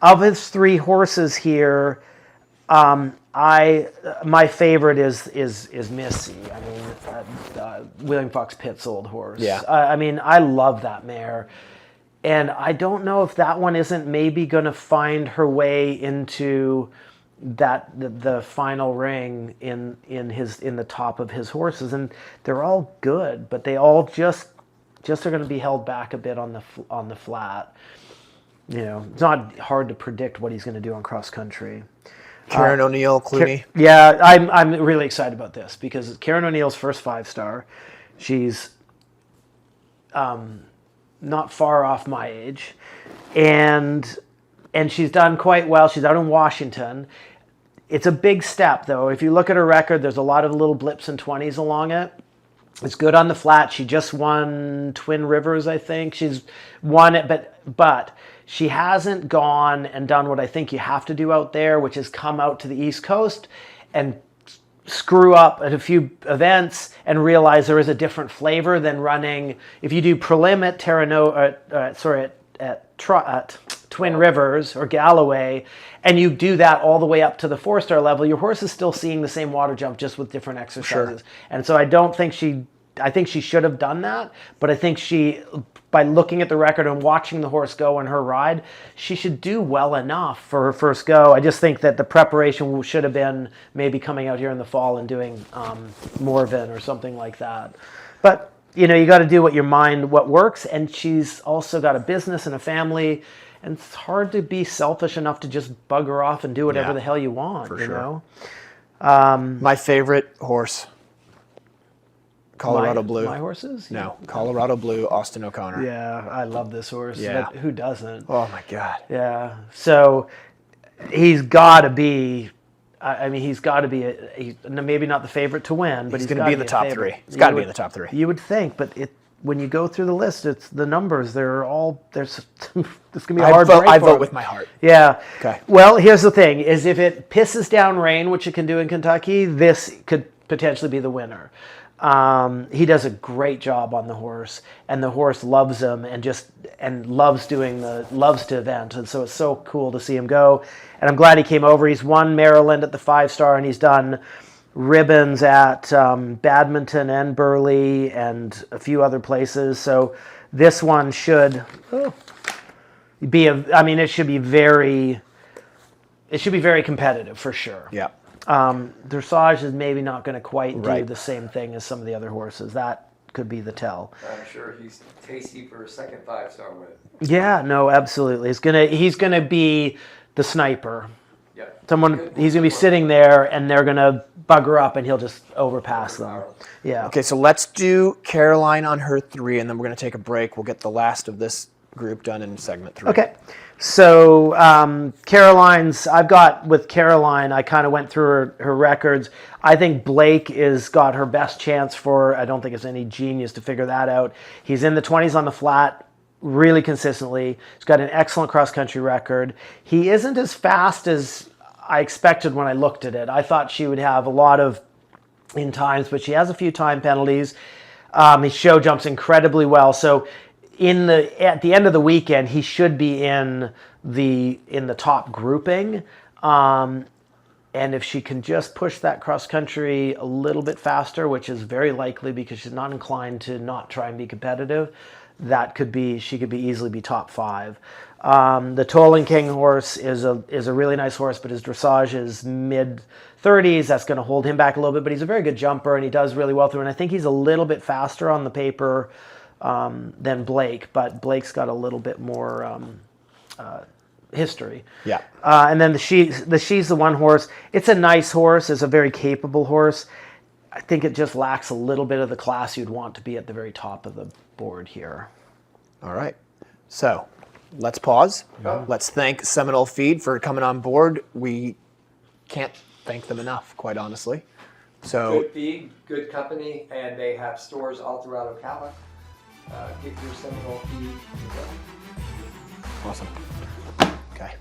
Of his 3 horses here, my favorite is Missy. I mean, William Fox Pitt's old horse. Yeah. I mean, I love that mare. And I don't know if that one isn't maybe going to find her way into the final ring in the top of his horses, and they're all good, but they all just are going to be held back a bit on the flat. You know, it's not hard to predict what he's going to do on cross country. Karen O'Neill, Clooney. Yeah, I'm really excited about this because Karen O'Neill's first 5-star. She's not far off my age, and she's done quite well. She's out in Washington. It's a big step, though. If you look at her record, there's a lot of little blips and 20s along it. It's good on the flat. She just won Twin Rivers, I think. She's won it, but she hasn't gone and done what I think you have to do out there, which is come out to the East Coast and screw up at a few events and realize there is a different flavor than running. If you do prelim at Twin Rivers or Galloway, and you do that all the way up to the 4-star level, your horse is still seeing the same water jump just with different exercises. Sure. And so I think she should have done that, but I think by looking at the record and watching the horse go in her ride, she should do well enough for her first go. I just think that the preparation should have been maybe coming out here in the fall and doing Morven or something like that. But, you know, you got to do what works, and she's also got a business and a family, and it's hard to be selfish enough to just bug her off and do whatever the hell you want, for sure. My favorite horse, Colorado Blue. My horses? No, Colorado Blue, Austin O'Connor. Yeah, I love this horse. Yeah. But who doesn't? Oh, my God. Yeah. So he's got to be, he's got to be, maybe not the favorite to win, but he's going to be in the top 3. He's got to be in the top 3. You would think, but when you go through the list, it's the numbers. They're all, this going to be a hard break. I vote with my heart. Yeah. Okay. Well, here's the thing, is if it pisses down rain, which it can do in Kentucky, this could potentially be the winner. He does a great job on the horse, and the horse loves him and loves to event, and so it's so cool to see him go. And I'm glad he came over. He's won Maryland at the 5-star, and he's done ribbons at Badminton and Burley and a few other places. So this one should be it should be very competitive for sure. Yeah. Dressage is maybe not going to quite do the same thing as some of the other horses. That could be the tell. I'm sure he's tasty for a second 5-star win. Yeah, no, absolutely. He's gonna be the sniper. Yeah. He's gonna be sitting there, and they're gonna bugger up, and he'll just overpass them. Yeah. Okay, so let's do Caroline on her 3, and then we're going to take a break. We'll get the last of this group done in segment 3. Okay. So Caroline's, I kind of went through her records. I think Blake has got her best chance I don't think it's any genius to figure that out. He's in the 20s on the flat really consistently. He's got an excellent cross-country record. He isn't as fast as I expected when I looked at it. I thought she would have a lot of in times, but she has a few time penalties. His show jumps incredibly well. So at the end of the weekend, he should be in the top grouping. And if she can just push that cross country a little bit faster, which is very likely because she's not inclined to not try and be competitive, she could easily be top 5. The Tolling King horse is a really nice horse, but his dressage is mid-30s. That's going to hold him back a little bit, but he's a very good jumper, and he does really well through. And I think he's a little bit faster on the paper than Blake, but Blake's got a little bit more history. Yeah. And then She's the One horse. It's a nice horse. It's a very capable horse. I think it just lacks a little bit of the class you'd want to be at the very top of the board here. All right. So let's pause. Oh. Let's thank Seminal Feed for coming on board. We can't thank them enough, quite honestly. So Good feed, good company, and they have stores all throughout Ocala. Get your Seminal feed. awesome. Okay.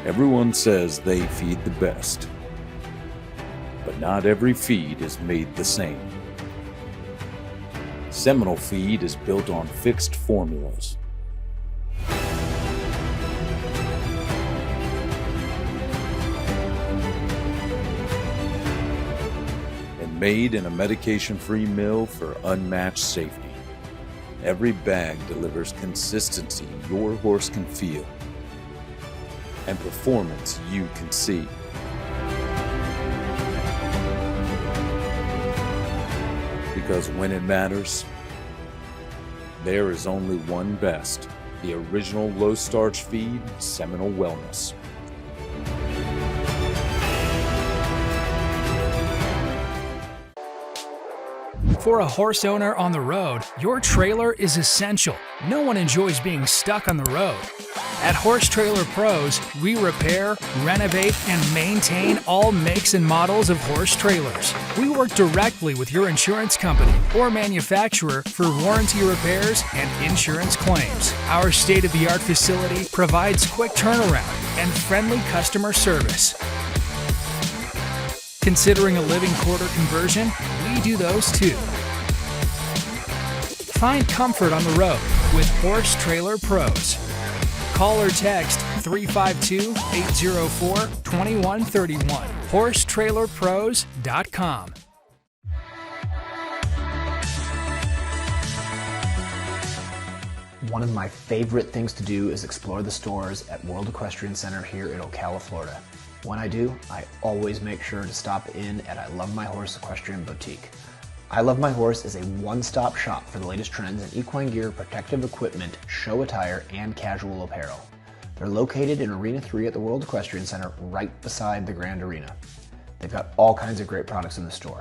Everyone says they feed the best, but not every feed is made the same. Seminal Feed is built on fixed formulas. And made in a medication-free mill for unmatched safety. Every bag delivers consistency your horse can feel and performance you can see. Because when it matters, there is only one best, the original low-starch feed, Seminal Wellness. For a horse owner on the road, your trailer is essential. No one enjoys being stuck on the road. At Horse Trailer Pros, we repair, renovate, and maintain all makes and models of horse trailers. We work directly with your insurance company or manufacturer for warranty repairs and insurance claims. Our state-of-the-art facility provides quick turnaround and friendly customer service. Considering a living quarter conversion? We do those too. Find comfort on the road with Horse Trailer Pros. Call or text 352-804-2131. HorseTrailerPros.com. One of my favorite things to do is explore the stores at World Equestrian Center here in Ocala, Florida. When I do, I always make sure to stop in at I Love My Horse Equestrian Boutique. I Love My Horse is a one-stop shop for the latest trends in equine gear, protective equipment, show attire, and casual apparel. They're located in Arena 3 at the World Equestrian Center, right beside the Grand Arena. They've got all kinds of great products in the store.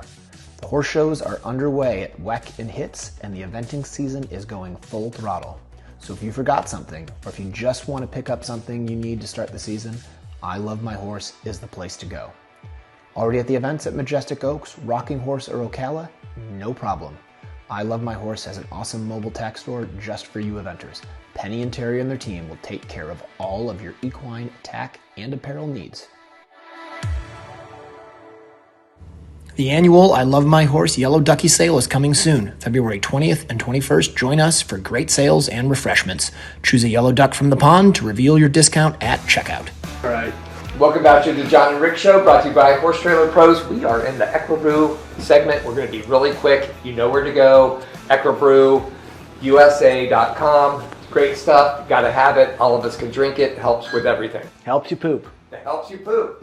The horse shows are underway at WEC and HITS, and the eventing season is going full throttle. So if you forgot something, or if you just want to pick up something you need to start the season, I Love My Horse is the place to go. Already at the events at Majestic Oaks, Rocking Horse, or Ocala? No problem. I Love My Horse has an awesome mobile tack store just for you eventers. Penny and Terry and their team will take care of all of your equine tack and apparel needs. The annual I Love My Horse Yellow Ducky sale is coming soon. February 20th and 21st, join us for great sales and refreshments. Choose a yellow duck from the pond to reveal your discount at checkout. All right. Welcome back to the John and Rick Show, brought to you by Horse Trailer Pros. We are in the Equibrew segment. We're going to be really quick. You know where to go. EquibrewUSA.com. Great stuff. Got to have it. All of us can drink it. Helps with everything. Helps you poop. It helps you poop.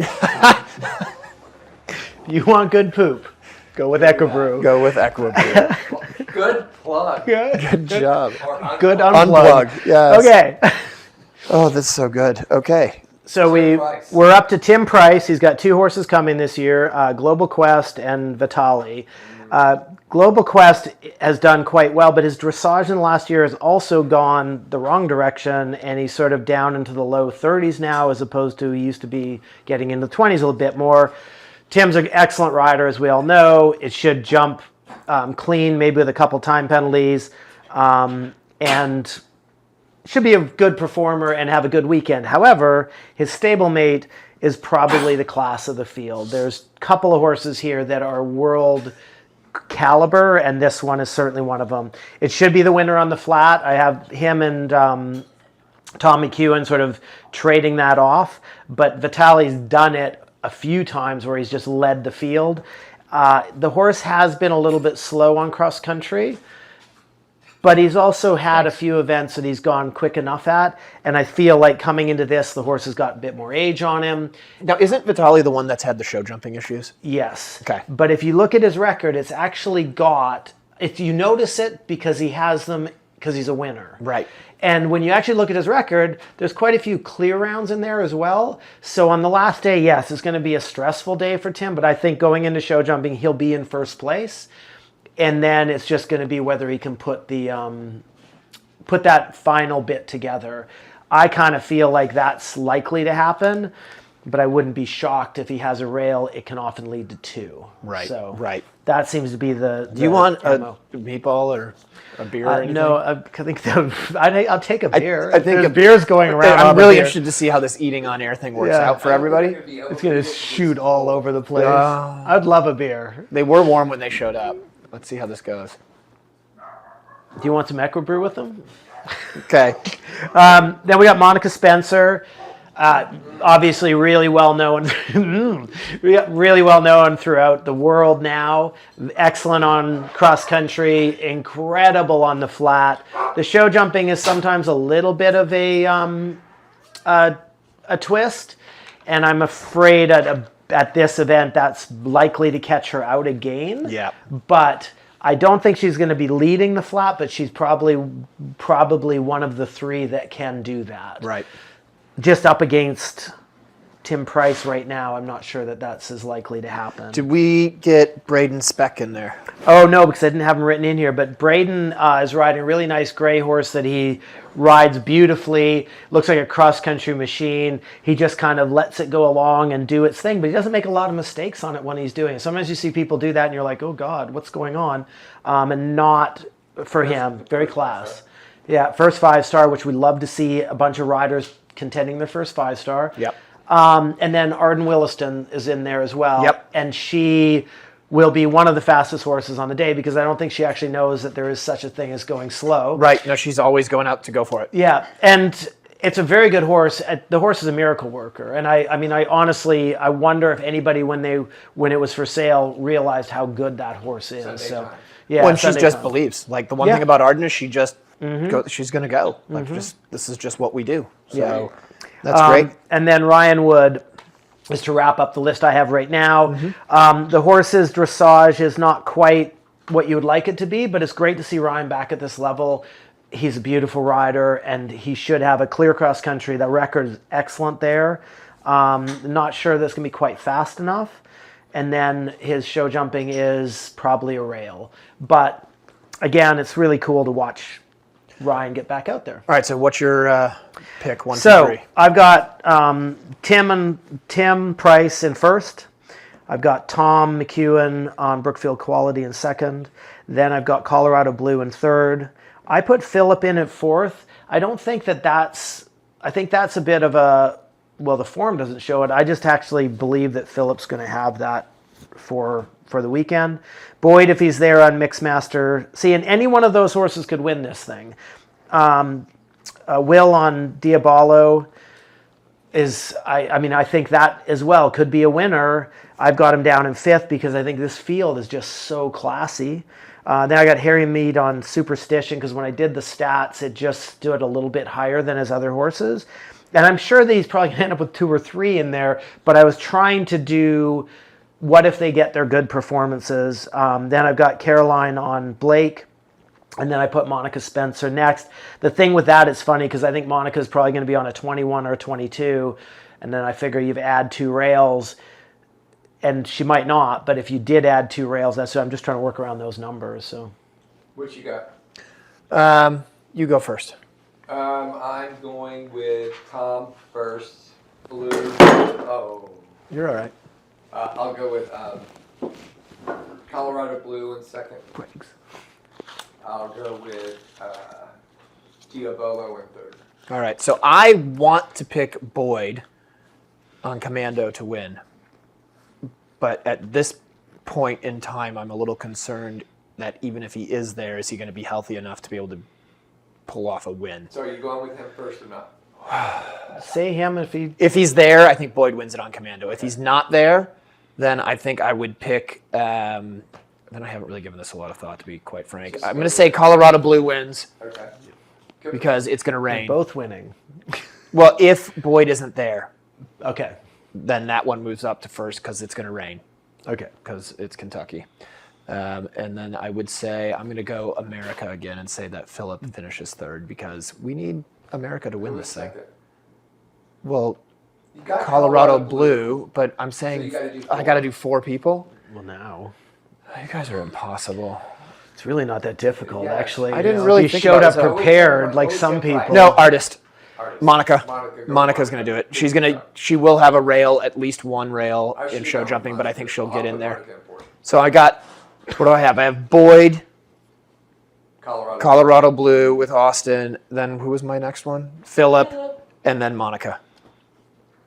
You want good poop, go with Equibrew. Go with Equibrew. Good plug. Good job. Or unplug. Good unplug. Yes. Okay. Oh, that's so good. Okay. So we're up to Tim Price. He's got 2 horses coming this year, Global Quest and Vitali. Global Quest has done quite well, but his dressage in the last year has also gone the wrong direction, and he's sort of down into the low 30s now, as opposed to he used to be getting into the 20s a little bit more. Tim's an excellent rider, as we all know. It should jump clean, maybe with a couple time penalties, and should be a good performer and have a good weekend. However, his stablemate is probably the class of the field. There's a couple of horses here that are world caliber, and this one is certainly one of them. It should be the winner on the flat. I have him and Tom McEwen sort of trading that off, but Vitali's done it a few times where he's just led the field. The horse has been a little bit slow on cross country, but he's also had a few events that he's gone quick enough at, and I feel like coming into this, the horse has got a bit more age on him. Now, isn't Vitali the one that's had the show jumping issues? Yes. Okay. But if you look at his record, it's actually got, if you notice it, because he has them, because he's a winner. Right. And when you actually look at his record, there's quite a few clear rounds in there as well. So on the last day, yes, it's going to be a stressful day for Tim, but I think going into show jumping, he'll be in first place. And then it's just going to be whether he can put that final bit together. I kind of feel like that's likely to happen, but I wouldn't be shocked if he has a rail. It can often lead to 2. Right. So right. that seems to be the. Do you want MO. a meatball or a beer? Or anything? No, I think I'll take a beer. I think There's beers going around. I'm really interested to see how this eating on air thing works out for everybody. It's going to shoot all over the place. I'd love a beer. They were warm when they showed up. Let's see how this goes. Do you want some Echo Brew with them? Okay. Then we got Monica Spencer. Obviously really well known. Really well known throughout the world now. Excellent on cross country. Incredible on the flat. The show jumping is sometimes a little bit of a twist. And I'm afraid at this event that's likely to catch her out again. Yeah. But I don't think she's going to be leading the flat, but she's probably one of the 3 that can do that. Right. Just up against Tim Price right now, I'm not sure that that's as likely to happen. Did we get Braden Speck in there? Oh, no, because I didn't have him written in here. But Braden is riding a really nice gray horse that he rides beautifully. Looks like a cross-country machine. He just kind of lets it go along and do its thing, but he doesn't make a lot of mistakes on it when he's doing it. Sometimes you see people do that, and you're like, oh, God, what's going on? And not for him. Very class. Yeah, first 5-star, which we'd love to see a bunch of riders contending their first 5-star. Yep. And then Arden Williston is in there as well. Yep. And she will be one of the fastest horses on the day because I don't think she actually knows that there is such a thing as going slow. Right. No, she's always going out to go for it. Yeah. And it's a very good horse. The horse is a miracle worker. And I honestly, I wonder if anybody when it was for sale realized how good that horse is. Yeah. When she just believes. Like the one thing about Arden is she just she's going to go. Like this is just what we do. So that's great. And then Ryan Wood is to wrap up the list I have right now. The horse's dressage is not quite what you would like it to be, but it's great to see Ryan back at this level. He's a beautiful rider, and he should have a clear cross country. The record is excellent there. Not sure that's going to be quite fast enough. And then his show jumping is probably a rail. But again, it's really cool to watch Ryan get back out there. All right, so what's your pick? 1, 2, 3. So I've got Tim Price in first. I've got Tom McEwen on Brookfield Quality in second. Then I've got Colorado Blue in third. I put Phillip in at fourth. I don't think that's. I think that's a bit of a. Well, the form doesn't show it. I just actually believe that Phillip's going to have that for the weekend. Boyd, if he's there on Mixmaster. See, and any one of those horses could win this thing. Will on Diabolo is, I think that as well could be a winner. I've got him down in fifth because I think this field is just so classy. Then I got Harry Mead on Superstition because when I did the stats, it just stood a little bit higher than his other horses. And I'm sure that he's probably going to end up with 2 or 3 in there, but I was trying to do what if they get their good performances. Then I've got Caroline on Blake, and then I put Monica Spencer next. The thing with that is funny because I think Monica's probably going to be on a 21 or a 22, and then I figure you've add 2 rails, and she might not, but if you did add 2 rails, that's so I'm just trying to work around those numbers. So, What you got? You go first. I'm going with Tom first. Blue. Oh. You're all right. I'll go with Colorado Blue in second. I'll go with Diabolo in third. All right. So I want to pick Boyd on Commando to win. But at this point in time, I'm a little concerned that even if he is there, is he going to be healthy enough to be able to pull off a win? So are you going with him first or not? say him if he's there. I think Boyd wins it on Commando. If he's not there, then I think I would pick. Then I haven't really given this a lot of thought, to be quite frank. I'm going to say Colorado Blue wins. Okay. Because it's going to rain. They're both winning. Well, if Boyd isn't there, okay, then that one moves up to first because it's going to rain. Okay, because it's Kentucky. And then I would say I'm going to go America again and say that Philip finishes third because we need America to win this thing. Well, You got Colorado Blue, but I'm saying you gotta do I got to do 4 people. Well, now You guys are impossible. it's really not that difficult, Yeah. actually. I didn't You know, really if you think showed about up it, so- prepared like Always some get right. people. No, artist. Artist. Monica. go Monica's going to do it. She's going to. She will have a rail, at least one rail I in should show know jumping, but I Monica. think she'll I'll get in put there. Monica in for it. So I got. What do I have? I have Boyd, Colorado Blue with Austin. Then who was my next one? Philip, and then Monica.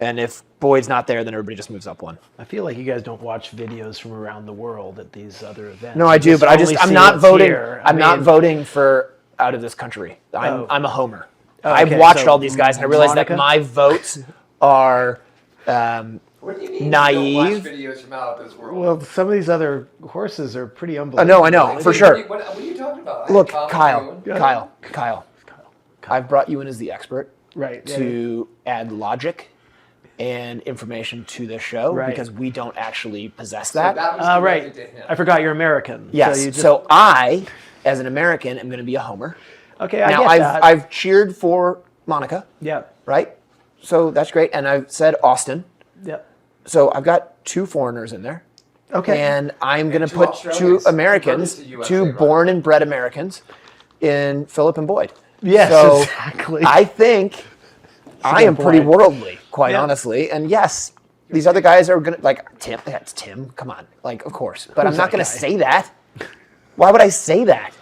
And if Boyd's not there, then everybody just moves up one. I feel like you guys don't watch videos from around the world at these other events. No, I You do, but only I'm see not what's voting. here. I'm not mean, voting for out of this country. Oh. I'm a homer. Oh, I've okay, watched so all these guys, and I realize Monica? that my votes are. What do you mean Naive. you don't watch videos from out of this world? Well, some of these other horses are pretty unbelievable. I know, for sure. What are you talking about? I Look, had Tom Kyle, doing- Kyle. I've brought you in as the expert Right. to add logic and information to this show Right. because we don't actually possess So that. that was Right. directed to him. I forgot you're American. Yes. So, you just, So I, as an American, am going to be a homer. okay, I Now get that. I've cheered for Monica, yeah. right? So that's great, and I've said Austin. Yeah. So I've got 2 foreigners in there. Okay. And I'm going to 2 put 2 Australians Americans, converted to USA, 2 right? born and bred Americans in Philip and Boyd. Yes, So exactly. I think I good am pretty point. worldly, quite Yeah. honestly. And yes, these other guys are going to, like, Tim, that's Tim, come on. Like, of course. But I'm Who's not that going to guy? say that. Why would I say that?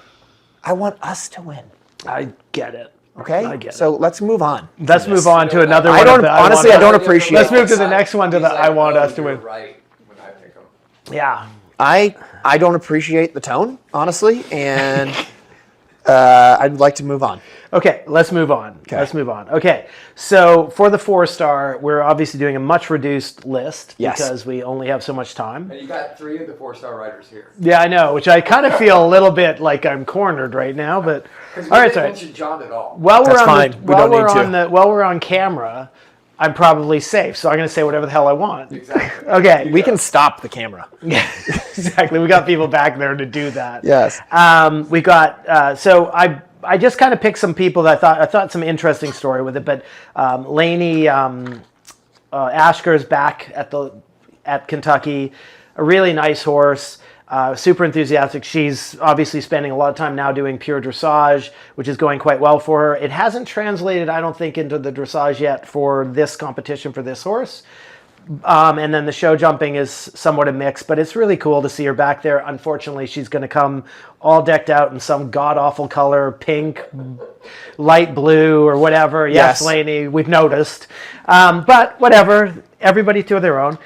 I want us to win, I get it. okay? I get so let's move on. Let's move on to another I one. don't- of the honestly, want I don't us- appreciate Let's move to this. the next one to the He's like, I want "Oh, us to you're win. Right when I pick him. Yeah. I don't appreciate the tone, honestly, and I'd like to move on. Okay, let's move on. Let's move on. Okay, so for the 4-star, we're obviously doing a much reduced list Yes. because we only have so much time. And you got 3 of the 4-star riders here. Yeah, I know, which I kind of feel a little bit like I'm cornered right now, but Because all right, you didn't sorry. mention John at all. While we're That's on fine. the We while don't we're need on to. the while we're on camera, I'm probably safe, so I'm going to say whatever the hell I want. Exactly. Okay, We can stop the camera. yeah, exactly. We got people back there to do that. Yes. We got so I just kind of picked some people that I thought some interesting story with it, but Lainey Ashker's back at Kentucky, a really nice horse, super enthusiastic. She's obviously spending a lot of time now doing pure dressage, which is going quite well for her. It hasn't translated, I don't think, into the dressage yet for this competition for this horse. And then the show jumping is somewhat a mix, but it's really cool to see her back there. Unfortunately, she's going to come all decked out in some god-awful color, pink, light blue, or whatever. Yes, Yes. Lainey, we've noticed. But whatever, everybody to their own.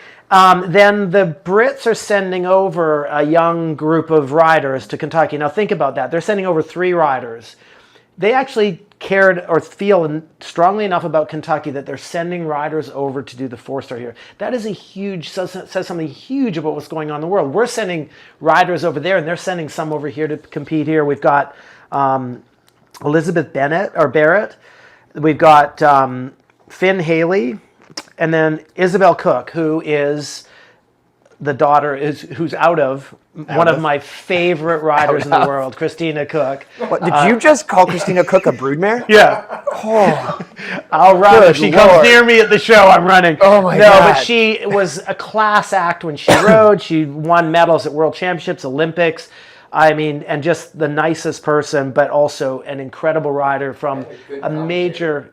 Then the Brits are sending over a young group of riders to Kentucky. Now think about that. They're sending over 3 riders. They actually cared or feel strongly enough about Kentucky that they're sending riders over to do the 4-star here. That is a huge, says something huge about what's going on in the world. We're sending riders over there and they're sending some over here to compete here. We've got Elizabeth Barrett. We've got Finn Haley and then Isabel Cook, who is the daughter who's out of one of my favorite riders in the world, Christina Cook. What, did you just call Christina Cook a broodmare? Yeah. Oh, I'll run. Good If she Lord. comes near me at the show, I'm running. Oh my no, God. but she was a class act when she rode. She won medals at World Championships, Olympics. I mean, and just the nicest person, but also an incredible rider from a major,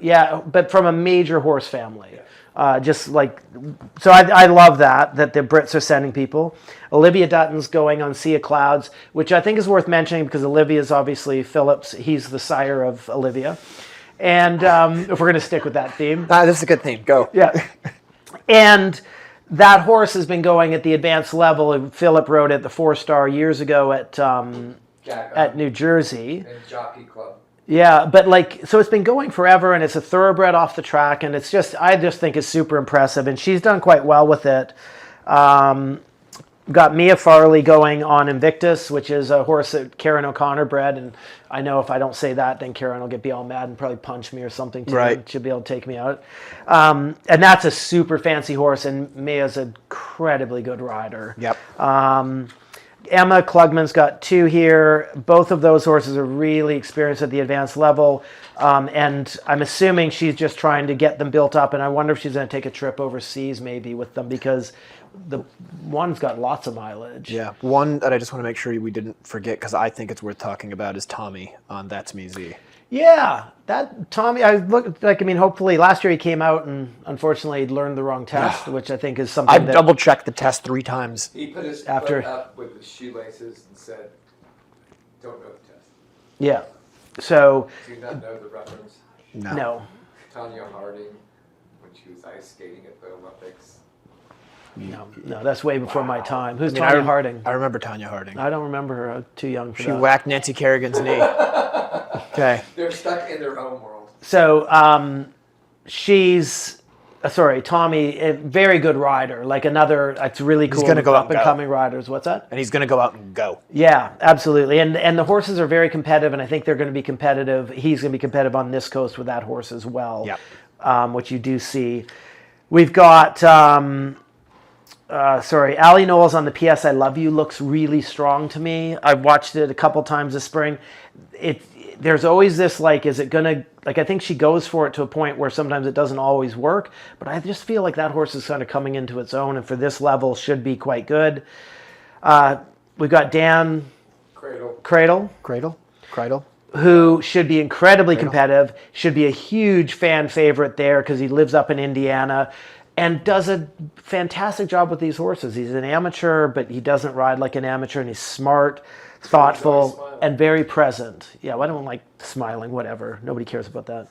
but from a major horse family. Just like, so I love that the Brits are sending people. Olivia Dutton's going on Sea of Clouds, which I think is worth mentioning because Olivia is obviously Phillips. He's the sire of Olivia. And if we're going to stick with that theme. this is a good theme. Go. Yeah. And that horse has been going at the advanced level. Philip rode at the 4-star years ago at New Jersey. And Jockey Club. Yeah, but so it's been going forever, and it's a thoroughbred off the track, and I just think it's super impressive, and she's done quite well with it. Got Mia Farley going on Invictus, which is a horse that Karen O'Connor bred, and I know if I don't say that, then Karen will be all mad and probably punch me or something too. Right. She'll be able to take me out. And that's a super fancy horse, and Mia's an incredibly good rider. Yep. Emma Klugman's got 2 here. Both of those horses are really experienced at the advanced level. And I'm assuming she's just trying to get them built up. And I wonder if she's going to take a trip overseas maybe with them, because the one's got lots of mileage. Yeah, one that I just want to make sure we didn't forget, because I think it's worth talking about, is Tommy on That's Me Z. Yeah, that Tommy, I looked like, I mean, hopefully last year he came out and unfortunately learned the wrong test, which I think is something I double checked the test 3 times. He put his After- foot up with his shoelaces and said, "Don't know the test." Yeah. So, Do you not know the reference? no. Tanya Harding, when she was ice skating at the Olympics. No, that's way before my time. Who's I mean, Tanya Harding? I remember Tanya Harding. I don't remember her. I'm too young for She that. whacked Nancy Kerrigan's knee. Okay. They're stuck in their own world. So she's, Tommy, a very good rider. Like another, it's really cool. gonna go out up and and go. coming riders. What's that? And he's going to go out and go. Yeah, absolutely. And the horses are very competitive, and I think they're going to be competitive. He's going to be competitive on this coast with that horse as well. Yeah. Which you do see. We've got, Allie Knowles on the PS I Love You looks really strong to me. I've watched it a couple times this spring. There's always this, like, is it going to, like, I think she goes for it to a point where sometimes it doesn't always work, but I just feel like that horse is kind of coming into its own, and for this level should be quite good. We've got Dan Cradle, who should be incredibly competitive, should be a huge fan favorite there because he lives up in Indiana and does a fantastic job with these horses. He's an amateur, but he doesn't ride like an amateur, and he's smart, thoughtful, and very present. Yeah, well, I don't like smiling, whatever. Nobody cares about that.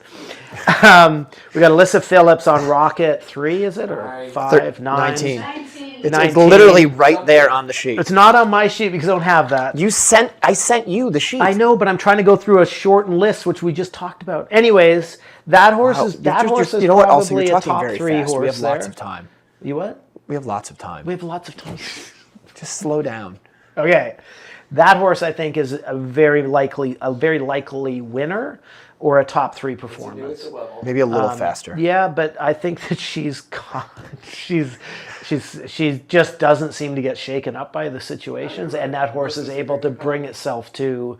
We got Alyssa Phillips on Rocket 3, is it? Or 5, 9? 19. 19. It's 19. literally right there on the sheet. It's not on my sheet because I don't have that. I sent you the sheet. I know, but I'm trying to go through a shortened list, which we just talked about. Anyways, that horse Wow. is You're that just- horse is you know what? Also, probably you're a talking top very 3 fast. horse We have lots there. of time. You what? We have lots of time. We have lots of time. Just slow down. Okay, that horse I think is a very likely winner or a top 3 performance. Maybe a little faster. Yeah, but I think that she just doesn't seem to get shaken up by the situations, and that horse is able to bring itself to,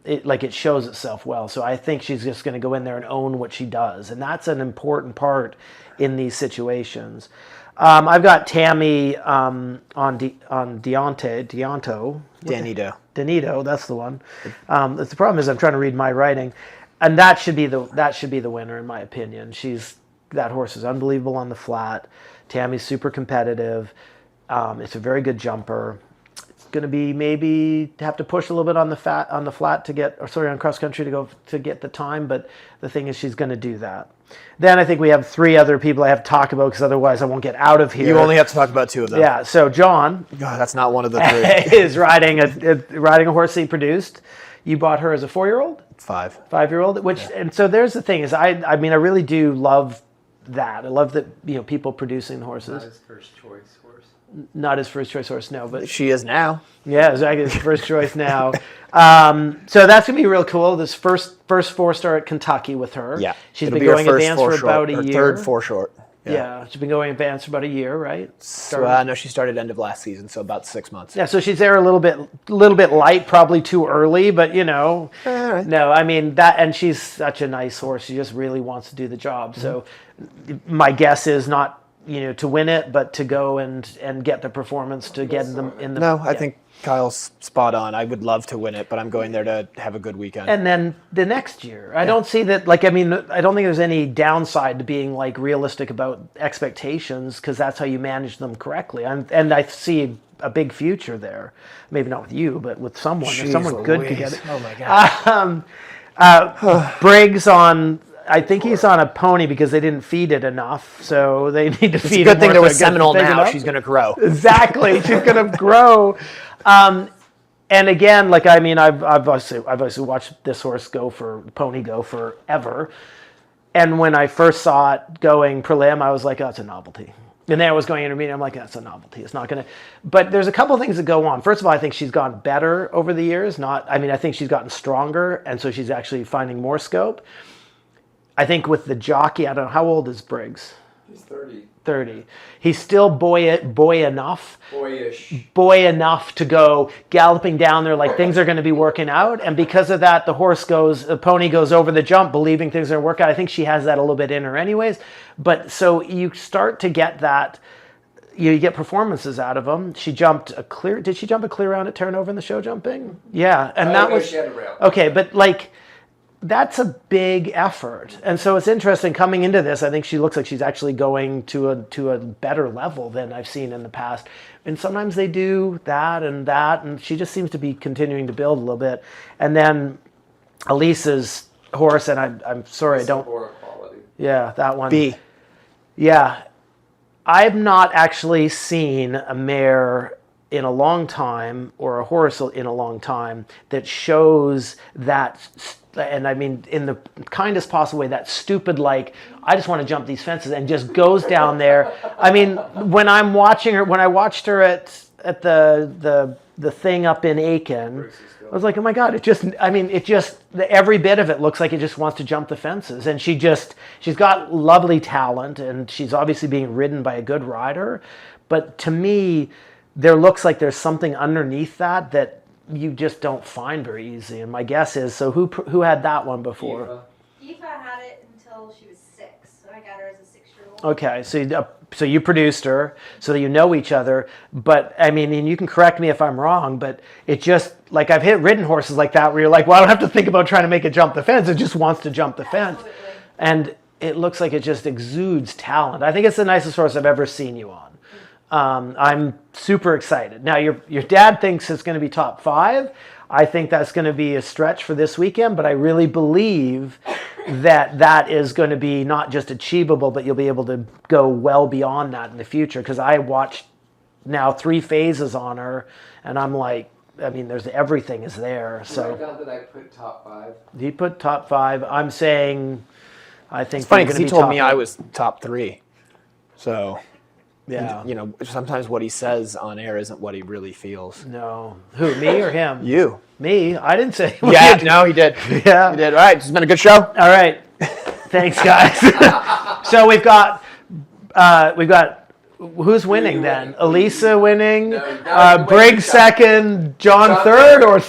it shows itself well. So I think she's just going to go in there and own what she does, and that's an important part in these situations. I've got Tammy on Danito, that's the one. The problem is I'm trying to read my writing, and that should be the winner in my opinion. That horse is unbelievable on the flat. Tammy's super competitive. It's a very good jumper. It's going to be maybe have to push a little bit on the flat to get, on cross country to get the time. But the thing is, she's going to do that. Then I think we have 3 other people I have to talk about because otherwise I won't get out of here. You only have to talk about 2 of them. Yeah. So John God, that's not one of the 3. is riding a horse he produced. You bought her as a 4-year-old? 5-year-old. And so there's the thing is, I mean, I really do love that. I love that people producing the horses. Not his first choice horse. Not his first choice horse, no, but She is now. yeah, exactly. His first choice now. So that's gonna be real cool. This first 4-star at Kentucky with her. Yeah. She's It'll been be her going first advanced for 4 short, about a or year. Third 4 short. Yeah, she's been going advanced for about a year, right? So, no, she started end of last season, so about 6 months. Yeah, so she's there a little bit light, probably too early, but All right. no, I mean that, and she's such a nice horse. She just really wants to do the job. So my guess is not to win it, but to go and get the performance to get them in the. No, I think Kyle's spot on. I would love to win it, but I'm going there to have a good weekend. And then the next year, I don't see that. I don't think there's any downside to being realistic about expectations because that's how you manage them correctly. And I see a big future there. Maybe not with you, but with someone. If someone good could get it. Oh my God. Briggs on. I think he's on a pony because they didn't feed it enough, so they need to It's feed a good it thing more there so was it gets Seminal big now. enough. She's going to grow. Exactly, she's going to grow. And again, I've obviously watched this pony go forever. And when I first saw it going prelim, I was like, oh, it's a novelty. And then I was going intermediate. I'm like, that's a novelty. It's not going to. But there's a couple of things that go on. First of all, I think she's gone better over the years. I think she's gotten stronger, and so she's actually finding more scope. I think with the jockey, I don't know, how old is Briggs? He's 30. 30. He's still boyish to go galloping down there like things are going to be working out. And because of that, the pony goes over the jump believing things are going to work out. I think she has that a little bit in her anyways. But so you start to get that, you get performances out of them. She jumped did she jump a clear round at Terranova in the show jumping? Yeah. And that was, she had a rail. okay, but like, that's a big effort. And so it's interesting coming into this. I think she looks like she's actually going to a better level than I've seen in the past. And sometimes they do that, and she just seems to be continuing to build a little bit. And then Elise's horse, and I'm sorry, I don't. Quality. Yeah, that one. B. Yeah. I've not actually seen a mare in a long time, or a horse in a long time, that shows that, and I mean in the kindest possible way, that stupid, like, I just want to jump these fences, and just goes down there. I mean, when I watched her at the thing up in Aiken, I was like, oh my God, every bit of it looks like it just wants to jump the fences. And she's got lovely talent, and she's obviously being ridden by a good rider. But to me, there looks like there's something underneath that you just don't find very easy. And my guess is, so who had that one before? Eva had it until she was 6, so I got her as a 6-year-old. Okay, so you produced her, so that you know each other. But I mean, and you can correct me if I'm wrong, but it just, like, I've ridden horses like that where you're like, well, I don't have to think about trying to make it jump the fence. It just wants to jump the fence. And it looks like it just exudes talent. I think it's the nicest horse I've ever seen you on. I'm super excited. Now, your dad thinks it's going to be top 5. I think that's going to be a stretch for this weekend, but I really believe that is going to be not just achievable, but you'll be able to go well beyond that in the future. Because I watched now 3 phases on her, and I'm like, I mean, everything is there. So Did I put top 5? He put top 5. I'm saying, I think It's funny because he told me I was top 3. So, yeah. you know, sometimes what he says on air isn't what he really feels. No. Who, me or him? You. Me? I didn't say. Yeah, no, he did. Yeah. He did. All right, it's been a good show. All right. Thanks, guys. So we've got who's winning then? Elisa winning, Briggs second, John third, or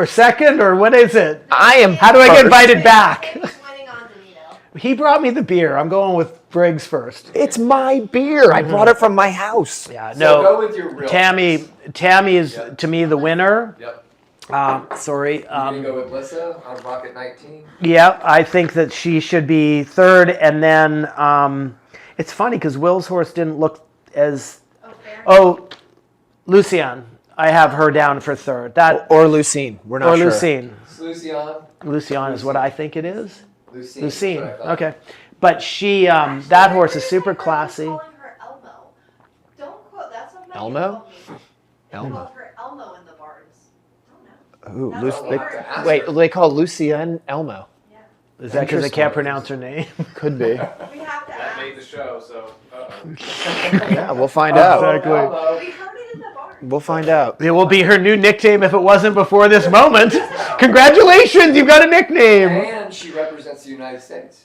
second, or what is it? How do I get invited back? Winning on Domingo. He brought me the beer. I'm going with Briggs first. It's my beer. I brought it from my house. Yeah, So no. go with your real. Tammy is to me the winner. Yep. Sorry. You gonna go with Lissa on Rocket 19? Yeah, I think that she should be third, and then it's funny because Will's horse didn't look as. Lucian. I have her down for third. That or Lucine. We're not sure. Lucine. Lucien is what I think it is. Lucine. Okay, but she that horse is super classy. Calling her Elmo. Don't quote. That's what my Elmo? told me. They Elmo. called her Elmo in the barns. Don't know. Ooh, That's what I heard. wait, they call Lucien Elmo. Yeah. Is that because they can't pronounce her name? Could be. We have to That ask. made the show, so. Yeah, we'll find out. Exactly. We heard it in the barn. We'll find out. It will be her new nickname if it wasn't before this moment. Congratulations, you've got a nickname. And she represents the United States.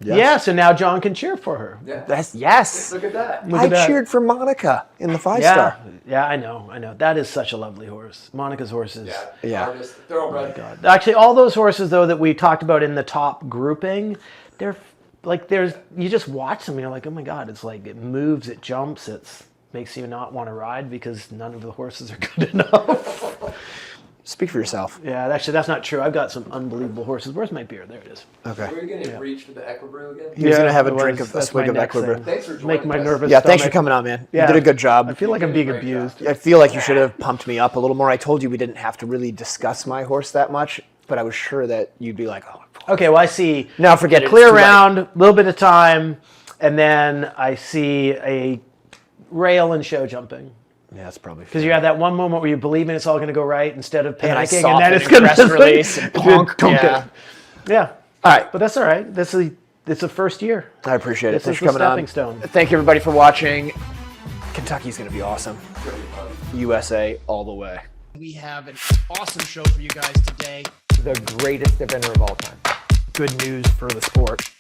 Yeah, so now John can cheer for her. Yeah. Yes. Look at that. Look at that. cheered for Monica in the 5-star. Yeah, I know. That is such a lovely horse. Monica's horse is. Yeah. Artist, thoroughbred. God. Actually, all those horses though that we talked about in the top grouping, they're like you just watch them and you're like, oh my God, it's like it moves, it jumps, it makes you not want to ride because none of the horses are good enough. Speak for yourself. Yeah, actually, that's not true. I've got some unbelievable horses. Where's my beer? There it is. Okay. Are we going to reach for the Equibrew again? He was going to have a it drink was. of a That's swig my of next Equibrew. thing. Thanks for joining Make my us. nervous Yeah, thanks for stomach. coming on, man. Yeah. You did a good job. I feel like I'm being Great job. abused. I feel like you should have pumped me up a little more. I told you we didn't have to really discuss my horse that much, but I was sure that you'd be like, oh. Okay, well, I see. Now forget it. Clear It's too late. round, a little bit of time, and then I see a rail and show jumping. Yeah, that's probably Because you have that one moment where you believe it's all going to go right instead of And I panicking, saw and then it it's in going press release and punk. Yeah. Yeah. All right. But that's all right. It's a first year. I appreciate it. This Thanks is for the coming stepping on. stone. Thank you, everybody, for watching. Kentucky's going to be awesome. USA all the way. We have an awesome show for you guys today. The greatest eventer of all time. Good news for the sport.